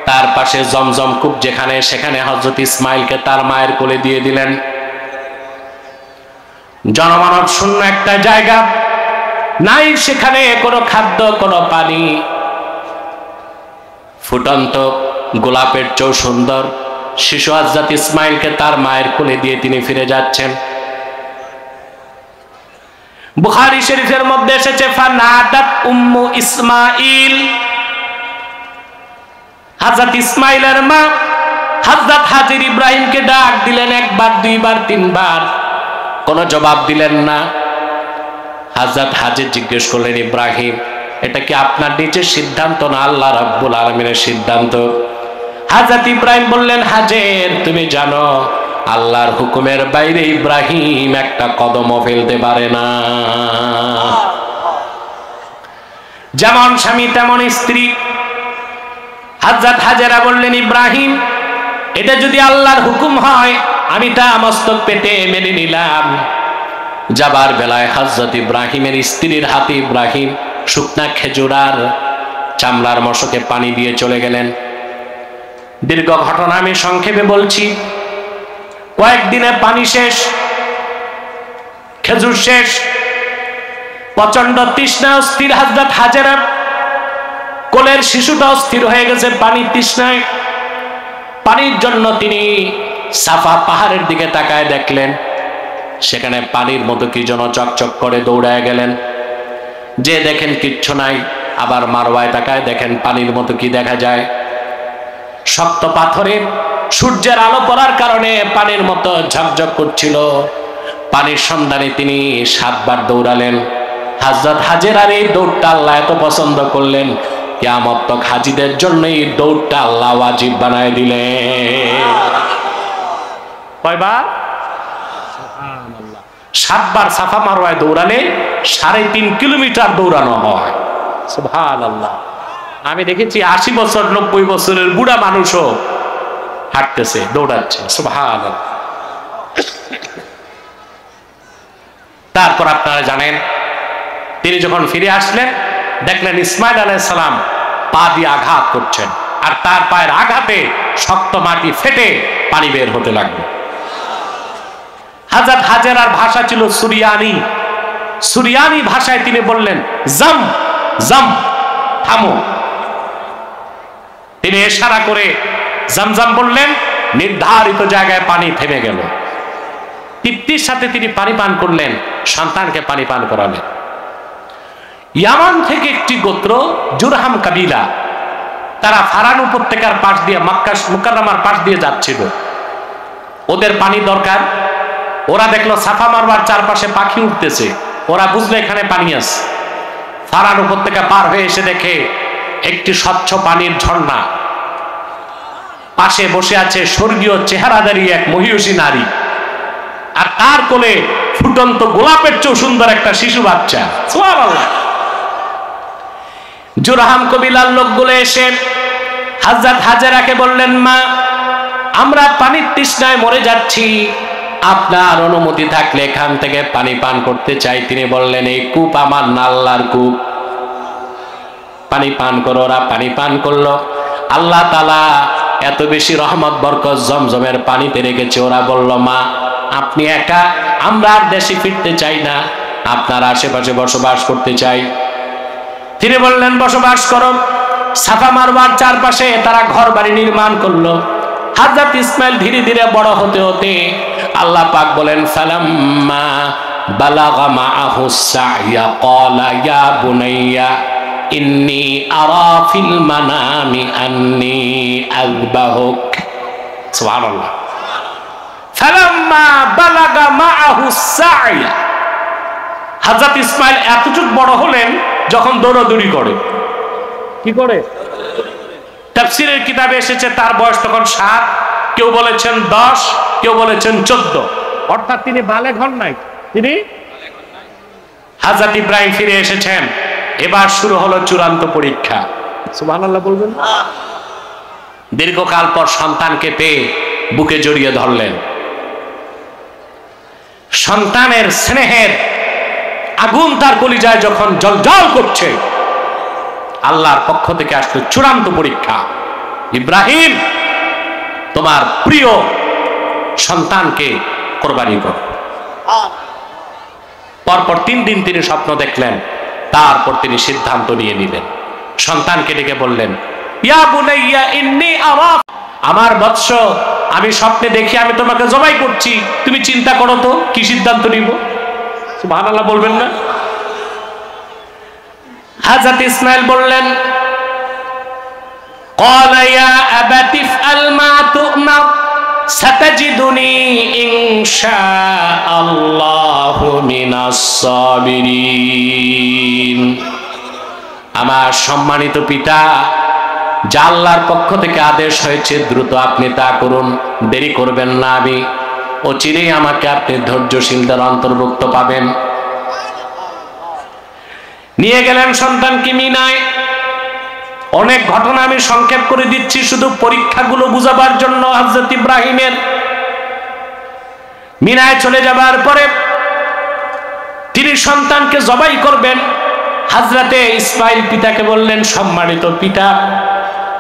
তার পাশে জমজম কূপ যেখানে, সেখানে হযরত ইসমাইলকে তার মায়ের কোলে দিয়ে দিলেন। জনমানব শূন্য একটা জায়গা, নাই সেখানে কোনো খাদ্য, কোনো পানি। ফুটন্ত গোলাপের চেয়েও সুন্দর শিশু হযরত ইসমাইলকে তার মায়ের কোলে দিয়ে তিনি ফিরে যাচ্ছেন। বুখারী শরীফের মধ্যে এসেছে ফানাদাত উম্মু ইসমাইল, হযরত ইসমাইলের মা হযরত হাজির ইব্রাহিমকে ডাক দিলেন, একবার, দুইবার, তিনবার, কোনো জবাব দিলেন না। হযরত হাজির জিজ্ঞেস করলেন, ইব্রাহিম, এটা কি আপনার নিজের সিদ্ধান্ত না আল্লাহ রাব্বুল আলামিনের সিদ্ধান্ত? হযরত ইব্রাহিম বললেন, হাজের, তুমি জানো আল্লাহর হুকুমের বাইরে ইব্রাহিম একটা কদমও ফেলতে পারে না। যেমন স্বামী তেমন স্ত্রী। হযরত হাজেরা বললেন, ইব্রাহিম, এটা যদি আল্লাহর হুকুম হয় আমি তা মস্তক পেতে মেনে নিলাম। যাবার বেলায় হযরত ইব্রাহিমের স্ত্রীর হাতে ইব্রাহিম শুকনা খেজুর আর চামড়ার মশকে পানি দিয়ে চলে গেলেন। দীর্ঘ ঘটনা আমি সংক্ষেপে বলছি। কয়েকদিনে পানি শেষ, খেজুর শেষ, প্রচন্ড তৃষ্ণা, স্থির হযরত হাজেরা, কোলের শিশুটাও স্থির হয়ে গেছে পানির তৃষ্ণায়। পানির জন্য তিনি সাফা পাহাড়ের দিকে তাকায় দেখলেন, সেখানে পানির মতো কি যেন চকচক করে, দৌড়ায় গেলেন। যে দেখেন কিচ্ছু নাই, আবার মারওয়ায় তাকায় দেখেন পানির মতো কি দেখা যায়, শক্ত পাথরে সূর্যের আলো পড়ার কারণে পানির মতো ঝকঝক করছিল। পানির সন্ধানে তিনি 7 বার দৌড়ালেন। হযরত হাজেরার এই দৌড়টা আল্লাহ এত পছন্দ করলেন, কিয়ামত তক হাজীদের জন্য এই দৌড়টা আল্লাহ ওয়াজিব বানায় দিলেন। কয়বার? 7 বার সাফা মারওয়ায় দৌড়ালে 3.5 কিলোমিটার দৌড়ানো হয়। সুবহানাল্লাহ। আমি দেখেছি 80 বছর 90 বছরের বুড়া মানুষও হাঁটতেছে, দৌড়াচ্ছে। সুবহানাল্লাহ। তারপর আপনারা জানেন, তিনি যখন ফিরে আসলেন দেখলেন ইসমাইল আলাইহিস সালাম পা দিয়ে আঘাত করছেন, আর তার পায়ের আঘাতে শক্ত মাটি ফেটে পানি বের হতে লাগলো। হযরত হাজেরার ভাষা ছিল সুরিয়ানি। সুরিয়ানি ভাষায় তিনি বললেন, জাম জাম, থামো। তিনি ইশারা করে জামজাম বললেন, নির্ধারিত জায়গায় পানি থেমে গেল। তৃপ্তির সাথে তিনি পানি পান করলেন, সন্তানকে পানি পান করালেন। ইয়ামান থেকে একটি গোত্র জুরহাম কাবিলা, তারা ফারান উপত্যকার পাশ দিয়ে মক্কা মুকাররমার পাশ দিয়ে যাচ্ছিল। ওদের পানি দরকার। ওরা দেখলো সাফা মারওয়ার চারপাশে পাখি উঠতেছে, ওরা বুঝলো এখানে পানি আছে। ফারান উপত্যকা পার হয়ে এসে দেখে একটি স্বচ্ছ পানির ঝর্ণা, পাশে বসে আছে স্বর্গীয় চেহারাদারী এক মহিষী নারী, আর তার কোলে ফুটন্ত গোলাপের চেয়েও সুন্দর একটা শিশু বাচ্চা। সুবহানাল্লাহ। জুরহাম কবিলার লোকগুলো এসে হযরত হাজেরাকে বললেন, মা, আমরা পানির তৃষ্ণায় মরে যাচ্ছি, আপনার অনুমতি থাকলে এখান থেকে পানি পান করতে চাই। তিনি বললেন, এই কূপ আমার না, আল্লাহর কূপ, পানি পান করো। ওরা পানি পান করলো। আল্লাহ তাআলা এত বেশি রহমত বরকত জমজমের পানিতে রেখেছে। ওরা বলল, মা, আপনি একা, আমরা আর দেশে ফিরতে চাই না, আপনার আশেপাশে বসবাস করতে চাই। তিনি বললেন, বসবাস করো। সাফা মারওয়ার চারপাশে তারা ঘর বাড়ি নির্মাণ করলো। হযরত ইসমাইল ধীরে ধীরে বড় হতে হতে আল্লাহ পাক বলেন, ফালাম্মা বালাগা মাআহু সা'য়া ক্বালা ইয়া বুনাইয়া ইন্নী আরা ফিল মানামি আন্নী আযবাহুক। সুবহানাল্লাহ। ফালাম্মা বালাগা মাআহু সা'ই, হযরত ইসমাঈল এতটুক বড় হলেন যখন দৌড়াদৌড়ি করে। কি করে? তাফসীরের কিতাবে এসেছে তার বয়স তখন 7, কেউ বলেছেন 10, কেউ বলেছেন 14, অর্থাৎ তিনি বালেগ হন নাই। তিনি হযরত ইব্রাহিম ফিরে এসেছেন। এবার শুরু হলো চূড়ান্ত পরীক্ষা। সুবহানাল্লাহ বলবেন। দীর্ঘকাল পর সন্তানকে পেয়ে বুকে জড়িয়ে ধরলেন। সন্তানের স্নেহের আগুন তার কলিজায় যখন জ্বলজ্বল করছে, আল্লাহর পক্ষ থেকে আসলো চূড়ান্ত পরীক্ষা। ইব্রাহিম, তোমার প্রিয় সন্তানকে কোরবানি করো। পরপর 3 দিন তিনি স্বপ্ন দেখলেন, তারপর তিনি সিদ্ধান্ত নিয়ে নিলেন। সন্তানকে ডেকে বললেন, ইয়া বুনাইয়া ইন্নী আরা, আমার বৎস, আমি স্বপ্নে দেখি আমি তোমাকে জবাই করছি, তুমি চিন্তা করো তো কি সিদ্ধান্ত নিব। সুবহানাল্লাহ বলবেন না? হযরত ইসমাঈল বললেন, ক্বালা ইয়া আবাতি ইফআল মা তু'মার সাতাজিদুনি ইনশাআল্লাহু মিনাস সাবিরিন। আমার সম্মানিত পিতা, যা আল্লাহর পক্ষ থেকে আদেশ হয়েছে দ্রুত আপনি তা করুন, দেরি করবেন না। আমি অচিরেই আমাকে আপনি ধৈর্যশীলদের অন্তর্ভুক্ত পাবেন। নিয়ে গেলেন সন্তানকে মিনায়। অনেক ঘটনা আমি সংক্ষেপ করে দিচ্ছি শুধু পরীক্ষাগুলো বুঝাবার জন্য। হযরত ইব্রাহিমের মিনায় চলে যাবার পরে তিনি সন্তানকে জবাই করবেন। হযরতে ইসমাঈল পিতাকে বললেন, সম্মানিত পিতা,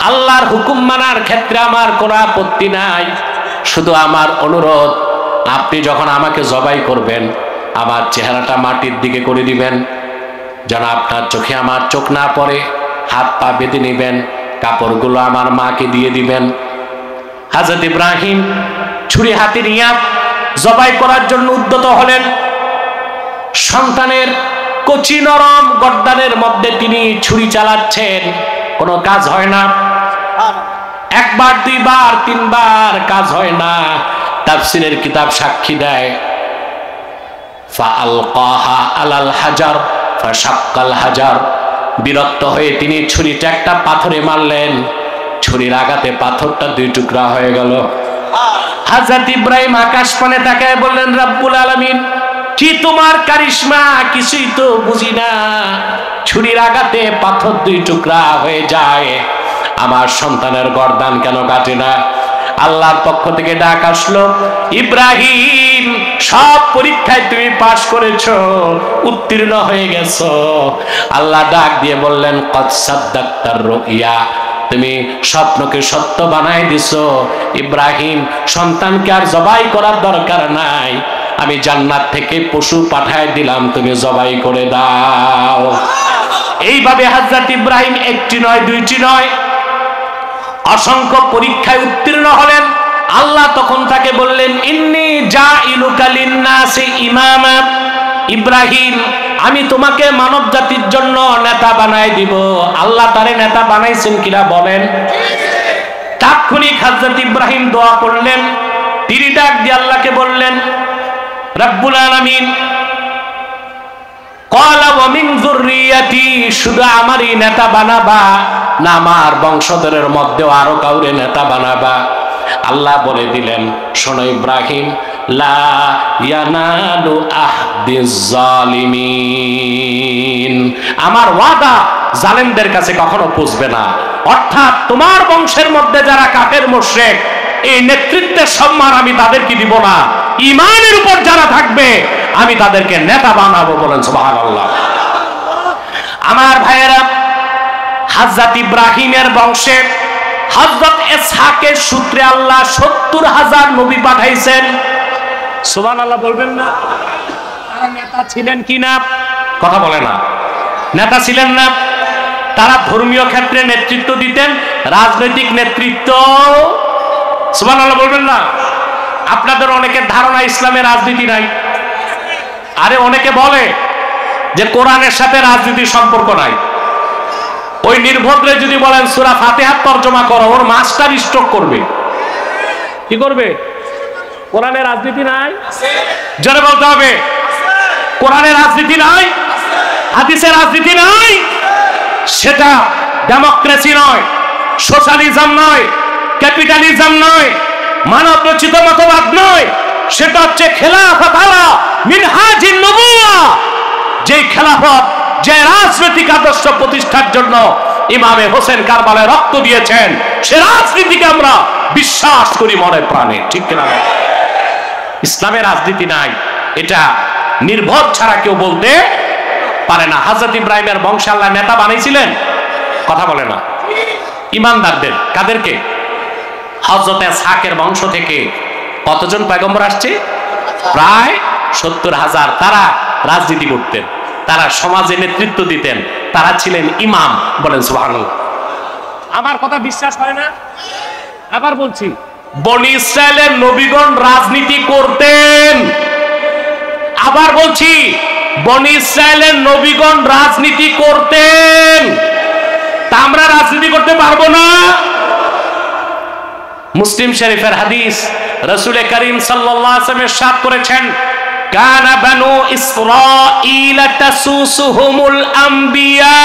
আল্লাহর হুকুম মানার ক্ষেত্রে আমার কোনো আপত্তি নাই, শুধু আমার অনুরোধ, আপনি যখন আমাকে জবাই করবেন আমার চেহারাটা মাটির দিকে করে দিবেন, যেন আপনার চোখে আমার চোখ না পড়ে। হাত পা বেঁধে নেবেন, কাপড়গুলো আমার মাকে দিয়ে দিবেন। হযরত ইব্রাহিম ছুরি হাতে নিয়ে জবাই করার জন্য উদ্যত হলেন। সন্তানের কচি নরম গর্দানের মধ্যে তিনি ছুরি চালাচ্ছেন, কোনো কাজ হয় না। একবার, 2 বার, 3 বার কাজ হয় না। তাফসীরের কিতাব সাক্ষী দেয়, ফাআলকাহা আলাল হাজার ফাশাক্কাল হাজার। বিরক্ত হয়ে তিনি ছুরিটা একটা পাথরে মারলেন, ছুরির আঘাতে পাথরটা 2 টুকরা হয়ে গেল। হযরত ইব্রাহিম আকাশ পানে তাকায় বললেন, রব্বুল আলামিন, কি তোমার কারিশমা, কিছুই তো বুঝি না। ছুরির আঘাতে পাথর 2 টুকরা হয়ে যায়, আমার সন্তানের গর্দান কেন কাটে না? আল্লাহর পক্ষ থেকে ডাক আসলো, ইব্রাহিম, সব পরীক্ষায় তুমি পাশ করেছো, উত্তীর্ণ হয়ে গেছো। আল্লাহ ডাক দিয়ে বললেন, কদ সাদ্দাক্তার রুইয়া, তুমি স্বপ্নকে সত্য বানাই দিছো। ইব্রাহিম, সন্তানকে আর জবাই করার দরকার নাই, আমি জান্নাত থেকে পশু পাঠায় দিলাম, তুমি জবাই করে দাও। এইভাবে হযরত ইব্রাহিম 1টি নয় 2টি নয় অসংখ্য পরীক্ষায় উত্তীর্ণ হলেন। আল্লাহ তখন তাকে বললেন, ইন্নী জাইলুকা লিন্নাসি ইমামা। ইব্রাহিম, আমি তোমাকে মানব জাতির জন্য নেতা বানাই দিব। আল্লাহ তারে নেতা বানাইছেন কিনা বলেন? তাৎক্ষণিক হযরত ইব্রাহিম দোয়া করলেন। তিনি ডাক দিয়ে আল্লাহকে বললেন, রব্বুল আলামিন, ক্বালা ওয়া মিন যুররিয়াতি, শুধু আমারই নেতা বানাবা না আমার বংশধরের মধ্যেও আরো কাউরে নেতা বানাবা? আল্লাহ বলে দিলেন, শোনো ইব্রাহিম, লা ইয়ানালু আহদিজ জালিমিন, আমার ওয়াদা জালেমদের কাছে কখনো পৌঁছবে না। অর্থাৎ তোমার বংশের মধ্যে যারা কাফের মুশরিক, এই নেতৃত্বের সম্মান আমি তাদেরকে দিব না। ঈমানের উপর যারা থাকবে আমি তাদেরকে নেতা বানাবো। বলেন সুবহানাল্লাহ। আমার ভাইয়েরা, হযরত ইব্রাহিমের বংশে হযরত ইসহাকের সূত্রে আল্লাহ 70,000 নবী পাঠাইছেন। সুবহানাল্লাহ বলবেন না? তারা নেতা ছিলেন কি না? কথা বলে না। নেতা ছিলেন না। তারা ধর্মীয় ক্ষেত্রে নেতৃত্ব দিতেন, রাজনৈতিক নেতৃত্ব। সুবহানাল্লাহ বলবেন না? আপনাদের অনেকের ধারণা ইসলামে রাজনীতি নাই। আরে অনেকে বলে যে কোরআনের সাথে রাজনীতির সম্পর্ক নাই। ওই নির্ভদ্রে যদি বলেন সূরা ফাতিহা তরজমা করো, ওর মাস্টার স্ট্রোক করবে। কি করবে? কোরআনে রাজনীতি নাই? জোরে বলতে হবে, কোরআনে রাজনীতি নাই, হাদিসে রাজনীতি নাই। সেটা ডেমোক্রেসি নয়, সোশ্যালিজম নয়, ক্যাপিটালিজম নয়, মানব রচিত মতবাদ নয়। সেটা হচ্ছে খেলাফত আলা মিনহাজিন নবুওয়া। যে খেলাফত, যে রাজনৈতিক আদর্শ প্রতিষ্ঠার জন্য ইমামে হোসেন কারবালায় রক্ত দিয়েছেন, সে রাজনীতিকে আমরা বিশ্বাস করি মনে প্রাণে, ঠিক কিনা? ইসলামে রাজনীতি নাই, এটা নির্ভর ছাড়া কেউ বলতে পারে না। হযরত ইব্রাহিমের বংশে আল্লাহ নেতা বানিয়েছিলেন, কথা বলে না, ইমানদারদের। কাদেরকে? হযরত ইসহাকের বংশ থেকে কতজন পয়গম্বর আসছে? প্রায় 70,000। তারা রাজনীতি করতেন, তারা সমাজে নেতৃত্ব দিতেন, তারা ছিলেন ইমাম। বলেন সুবহানাল্লাহ। আমার কথা বিশ্বাস হয় না? আবার বলছি, বনি ইসরায়েলের নবীগণ রাজনীতি করতেন। আবার বলছি, বনি ইসরায়েলের নবীগণ রাজনীতি করতেন। তা আমরা রাজনীতি করতে পারবো না? মুসলিম শরীফের হাদিস, রাসূল করিম সাল্লাল্লাহু আলাইহি ওয়াসাল্লাম ইরশাদ করেছেন, কানা বানু ইসরাঈল তাসুসুহুমুল আম্বিয়া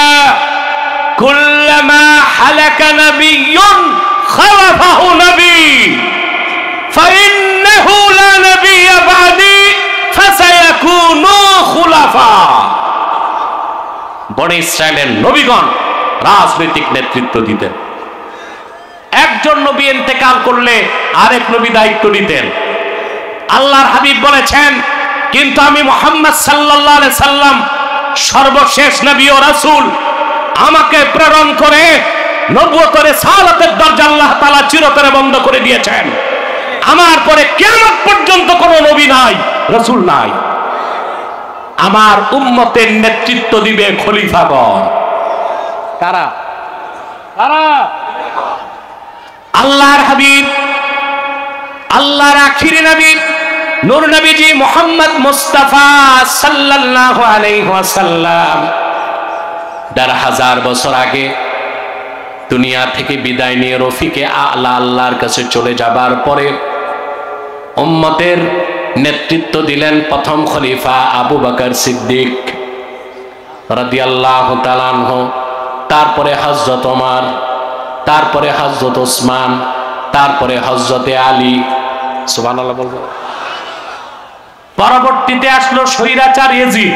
কুল্লামা হালাকা নাবিয়্যুন খালাফাহু নবী ফাইন্নাহু লা নাবিয়্যা বাদি ফাসায়াকুনু খুলাফা। বনি ইসরায়েলের নবীগণ রাজনৈতিক নেতৃত্ব দিতেন। একজন নবী ইন্তেকাল করলে আরেক নবী দায়িত্ব নিতেন। আল্লাহর হাবিব বলেছেন, কিন্তু আমি মুহাম্মদ সাল্লাল্লাহু আলাইহি সাল্লাম সর্বশেষ নবী ও রাসূল, আমাকে প্রেরণ করে নবুয়তের রিসালাতের দরজা আল্লাহ তাআলা চিরতরে বন্ধ করে দিয়েছেন। আমার পরে কিয়ামত পর্যন্ত কোনো নবী নাই, রাসূল নাই। আমার উম্মতের নেতৃত্ব দিবে খলিফাগণ। কারা? কারা? আল্লাহর হাবিব, আল্লাহর আখিরি নবী নূর নবীজি মুহাম্মদ মুস্তাফা সাল্লাল্লাহু আলাইহি ওয়াসাল্লাম ১৫০০ বছর আগে দুনিয়া থেকে বিদায় নিয়ে রফিকে আলা আল্লাহর কাছে চলে যাবার পরে উম্মতের নেতৃত্ব দিলেন প্রথম খলিফা আবু বকর সিদ্দিক রাদিয়াল্লাহু তাআলা আনহু, তারপরে হযরত ওমর, তারপরে হযরত ওসমান, তারপরে হযরতে আলী। সুবহানাল্লাহ বলবো। পরবর্তীতে আসলো স্বৈরাচার ইয়াজিদ।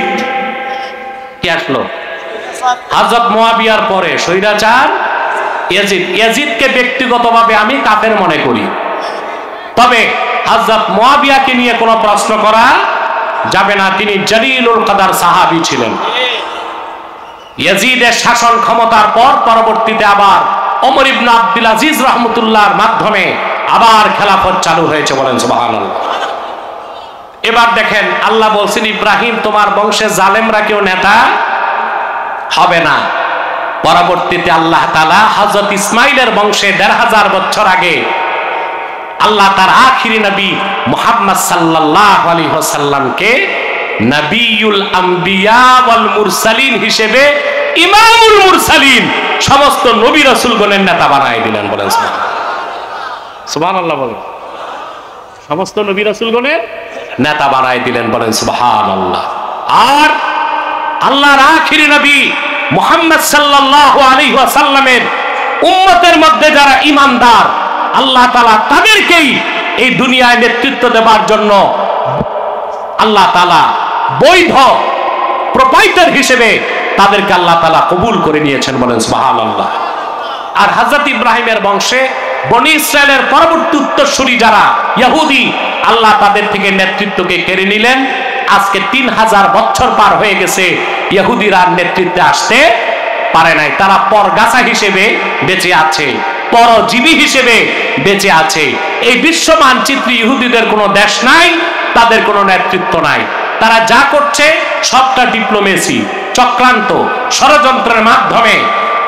কি আসলো? হযরত মুয়াবিয়ার পরে স্বৈরাচার ইয়াজিদ। ইয়াজিদকে ব্যক্তিগতভাবে আমি কাফের মনে করি, তবে হযরত মুয়াবিয়াকে নিয়ে কোনো প্রশ্ন করা যাবে না। তিনি জলিলুল কদর সাহাবী ছিলেন। ইয়াজিদের শাসন ক্ষমতার পর পরবর্তীতে আবার ওমর ইবনে আব্দুল আজিজ রাহমাতুল্লাহর মাধ্যমে আবার খেলাফত চালু হয়েছে। বলেন সুবহানাল্লাহ। এবার দেখেন, আল্লাহ বলছেন, ইব্রাহিম তোমার বংশে জালেমরা কেউ নেতা হবে না। পরবর্তীতে আল্লাহ তাআলা হযরত ইসমাইলের বংশে ১৫০০ বছর আগে আল্লাহ তার আখিরি নবী মুহাম্মদ সাল্লাল্লাহু আলাইহি ওয়াসাল্লামকে নবিয়ুল আম্বিয়া ওয়াল মুরসালিন হিসেবে ইমামুল মুরসালিন, সমস্ত নবী রাসূলগণের নেতা বানায় দিলেন। বলেন সুবহানাল্লাহ। বলেন, সমস্ত নবী রাসূলগণের নেতা বানায় দিলেন। বলেন সুবহানাল্লাহ। আর আল্লাহর আখিরি নবী মুহাম্মদ সাল্লাল্লাহু আলাইহি ওয়াসাল্লামের উম্মতের মধ্যে যারা ঈমানদার, আল্লাহ তাআলা তাদেরকেই এই দুনিয়ায় নেতৃত্ব দেবার জন্য আল্লাহ তাআলা বৈধ প্রোপাইটার হিসেবে তাদেরকে আল্লাহ তাআলা কবুল করে নিয়েছেন। বলেন সুবহানাল্লাহ। আর হযরত ইব্রাহিমের বংশে বনি ইসরায়েলের পরবর্তী উত্তরসূরি যারা ইহুদি, আল্লাহ তাদের থেকে নেতৃত্বকে কেড়ে নিলেন। আজকে ৩০০০ বছর পার হয়ে গেছে, ইহুদিরা নেতৃত্বে আসতে পারে নাই। তারা পরগাছা হিসেবে বেঁচে আছে, পরজীবী হিসেবে বেঁচে আছে। এই বিশ্ব মানচিত্রে ইহুদিদের কোনো দেশ নাই, তাদের কোনো নেতৃত্ব নাই। তারা যা করছে সবটা ডিপ্লোমেসি, চক্রান্ত, ষড়যন্ত্রের মাধ্যমে।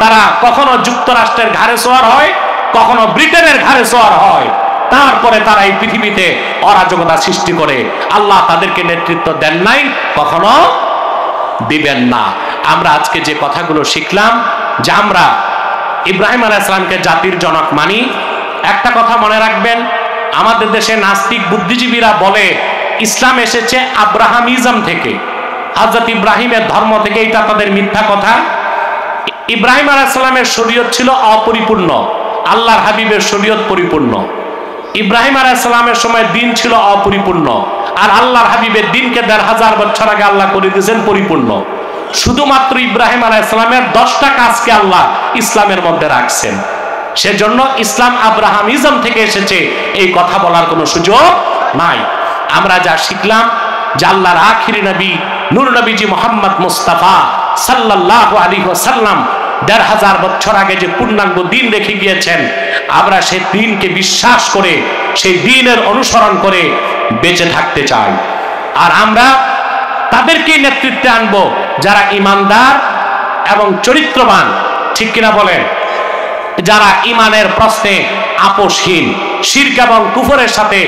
তারা কখনো যুক্তরাষ্ট্রের ঘাড়ে সওয়ার হয়, কখনো ব্রিটেনের ঘাড়ে সওয়ার হয়, তারপরে তারা এই পৃথিবীতে অরাজকতা সৃষ্টি করে। আল্লাহ তাদেরকে নেতৃত্ব দেন নাই, কখনো দিবেন না। আমরা আজকে যে কথাগুলো শিখলাম, যে আমরা ইব্রাহিম আলাইহিস সালামকে জাতির জনক মানি, একটা কথা মনে রাখবেন, আমাদের দেশে নাস্তিক বুদ্ধিজীবীরা বলে ইসলাম এসেছে আব্রাহামিজম থেকে, হযরত ইব্রাহিমের ধর্ম থেকে। এটা তাদের মিথ্যা কথা। ইব্রাহিম আলাইহিস সালামের শরীয়ত ছিল অপরিপূর্ণ, আল্লাহর হাবিবের শরীয়ত পরিপূর্ণ। ইব্রাহিম আলাইহিস সালামের সময় দিন ছিল অপরিপূর্ণ, আর আল্লাহর হাবিবের দিনকে ১৫০০ বছর আগে আল্লাহ করে দিয়েছেন পরিপূর্ণ। শুধুমাত্র ইব্রাহিম আলাইহিস সালামের 10টা কাজকে আল্লাহ ইসলামের মধ্যে রাখছেন। সেজন্য ইসলাম আব্রাহামিজম থেকে এসেছে এই কথা বলার কোনো সুযোগ নাই। আমরা যা শিখলাম যে আল্লাহর আখিরি নবী নূর নবীজি মুহাম্মদ মুস্তাফা সাল্লাল্লাহু আলাইহি ওয়াসাল্লাম ১৫০০ বছর আগে যে পূর্ণাঙ্গ দিন রেখে গিয়েছেন, আমরা সেই দিনকে বিশ্বাস করে সেই দিনের অনুসরণ করে বেঁচে থাকতে চাই। আর আমরা তাদেরকে নেতৃত্বে আনবো যারা ইমানদার এবং চরিত্রবান, ঠিক কিনা বলেন? যারা ইমানের প্রশ্নে আপোষহীন, শিরক এবং কুফরের সাথে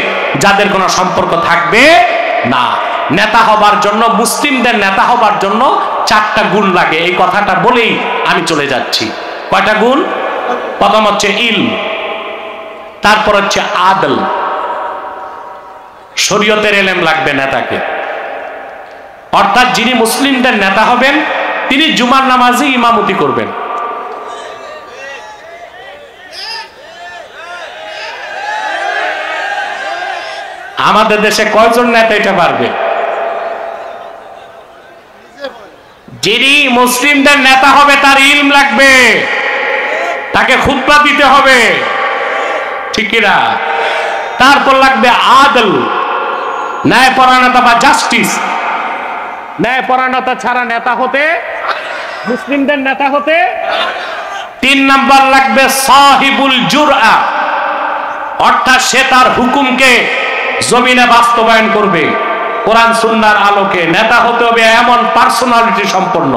যাদের কোনো সম্পর্ক থাকবে না। নেতা হবার জন্য, মুসলিমদের নেতা হবার জন্য 4টা গুণ লাগে। এই কথাটা বলেই আমি চলে যাচ্ছি। কয়টা গুণ? প্রথম হচ্ছে ইলম, তারপর হচ্ছে আদল, শরীয়তের ইলম লাগবে নেতাকে। অর্থাৎ যিনি মুসলিমদের নেতা হবেন তিনি জুমার নামাজে ইমামতি করবেন। আমাদের দেশে কয়জন নেতা এটা পারবে? যিনি মুসলিমদের নেতা হবে তার ইলম লাগবে, তাকে খুতবা দিতে হবে, ঠিক কিনা? তারপর লাগবে আদল, ন্যায়পরায়ণতা বা জাস্টিস। ন্যায়পরায়ণতা ছাড়া নেতা হতে, মুসলিমদের নেতা হতে। 3 নাম্বার লাগবে সাহিবুল জুরআ, অর্থাৎ সে তার হুকুমকে জমিনে বাস্তবায়ন করবে কোরআন সুন্নাহর আলোকে। নেতা হতে হবে এমন পার্সোনালিটি সম্পন্ন।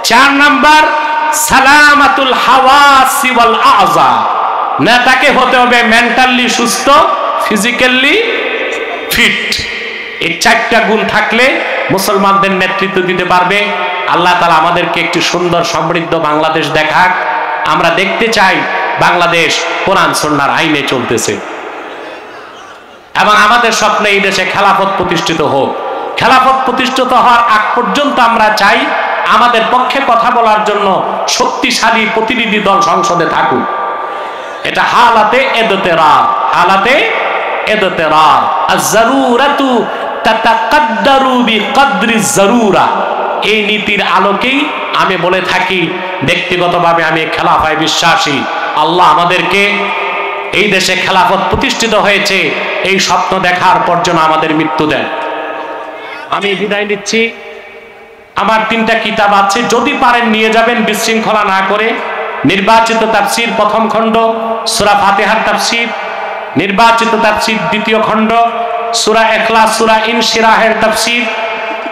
4 নাম্বার সালামাতুল হাওয়াসি ওয়াল আযা, নেতাকে হতে হবে মেন্টালি সুস্থ, ফিজিক্যালি ফিট। এই 4টা গুণ থাকলে মুসলমানদের নেতৃত্ব দিতে পারবে। আল্লাহ তাআলা আমাদেরকে একটি সুন্দর সমৃদ্ধ বাংলাদেশ দেখাক। আমরা দেখতে চাই বাংলাদেশ কোরআন সুন্নাহর আইনে চলতেছে, এবং আমাদের স্বপ্নে এই দেশে খেলাফত প্রতিষ্ঠিত হোক। খেলাফত প্রতিষ্ঠিত হওয়ার আগ পর্যন্ত আমরা চাই আমাদের পক্ষে কথা বলার জন্য শক্তিশালী প্রতিনিধি দল সংসদে থাকুক। এটা হালাতে এদতেরার, হালাতে এদতেরার। আয-যারুরাতু তাতাকাদ্দারু বিকদরি যারুরা, এই নীতির আলোকেই আমি বলে থাকি ব্যক্তিগতভাবে আমি খেলাফায় বিশ্বাসী। আল্লাহ আমাদেরকে এই দেশে খেলাফত প্রতিষ্ঠিত হয়েছে এই স্বপ্ন দেখার পর যেন আমাদের মৃত্যু দেন। আমি বিদায় নিচ্ছি। আমার 3টা কিতাব আছে, যদি পারেন নিয়ে যাবেন বিশৃঙ্খলা না করে। নির্বাচিত তাফসীর প্রথম খণ্ড, সূরা ফাতিহার তাফসীর। নির্বাচিত তাফসীর দ্বিতীয় খণ্ড, সূরা ইখলাস, সূরা ইনশিরাহের তাফসীর।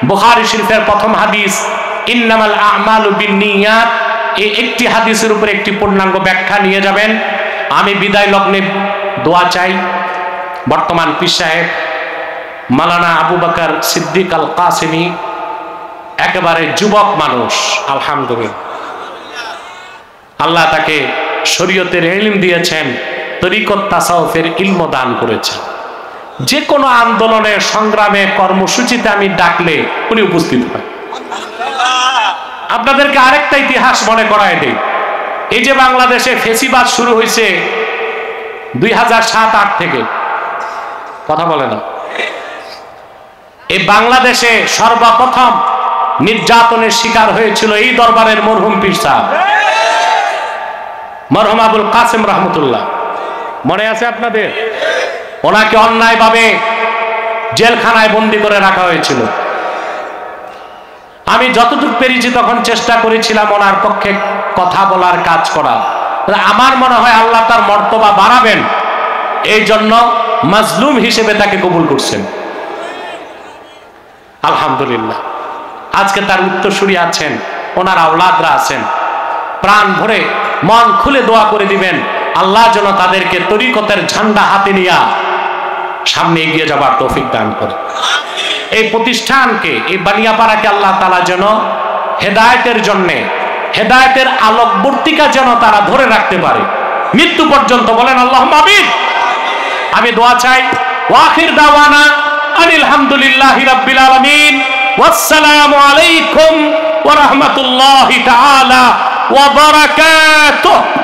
বুখারী শরীফের প্রথম হাদিস ইন্নামাল আ'মালু বিন্নিয়াত, এই একটি হাদিসের উপর একটি পূর্ণাঙ্গ ব্যাখ্যা নিয়ে যাবেন। আমি বিদায় লগ্নে দোয়া চাই। বর্তমান পীর সাহেব মাওলানা আবু বকর সিদ্দিক আল কাসেমি একেবারে যুবক মানুষ, আলহামদুলিল্লাহ। আল্লাহ তাকে শরীয়তের ইলম দিয়েছেন, তরিকত তাসাউফের ইলম দান করেছেন। যে কোনো আন্দোলনে, সংগ্রামে, কর্মসূচিতে আমি ডাকলে উনি উপস্থিত হয়। আপনাদেরকে আরেকটা ইতিহাস মনে করায় দেই। এই যে বাংলাদেশে ফেসিবাদ শুরু হয়েছে 2007-8 থেকে, কথা বলে না, এই বাংলাদেশে সর্বপ্রথম নির্যাতনের শিকার হয়েছিল এই দরবারের মরহুম পীর সাহেব, মরহুম আবুল কাসেম রহমতুল্লাহ। মনে আছে আপনাদের? ওনাকে অন্যায়ভাবে জেলখানায় বন্দী করে রাখা হয়েছিল। আমি যতটুকু পেরেছি তখন চেষ্টা করেছিলাম ওনার পক্ষে কথা বলার, কাজ করার। আমার মনে হয় আল্লাহ তার মর্তবা বাড়াবেন, এই জন্য মাজলুম হিসেবে তাকে কবুল করছেন। আলহামদুলিল্লাহ। আজকে তার উত্তরসূরি আছেন, ওনার আওলাদরা আছেন। প্রাণ ভরে মন খুলে দোয়া করে দিবেন আল্লাহ যেন তাদেরকে তরিকতের ঝান্ডা হাতে নিয়ে সামনে এগিয়ে যাবার তৌফিক দান করে। এই প্রতিষ্ঠানকে, এই বানিয়াপাড়াকে আল্লাহ তাআলা যেন হেদায়েতের জন্যে, হেদায়েতের আলোকবর্তিকা যেন তারা ধরে রাখতে পারে মৃত্যু পর্যন্ত। বলেন আল্লাহুম্মা আমিন। আমি দোয়া চাই। ওয়াখির দাওয়ানা আনিল হামদুলিল্লাহি রাব্বিল আলামিন। ওয়াসসালামু আলাইকুম ওয়া রাহমাতুল্লাহি তাআলা ওয়া বারাকাতুহু।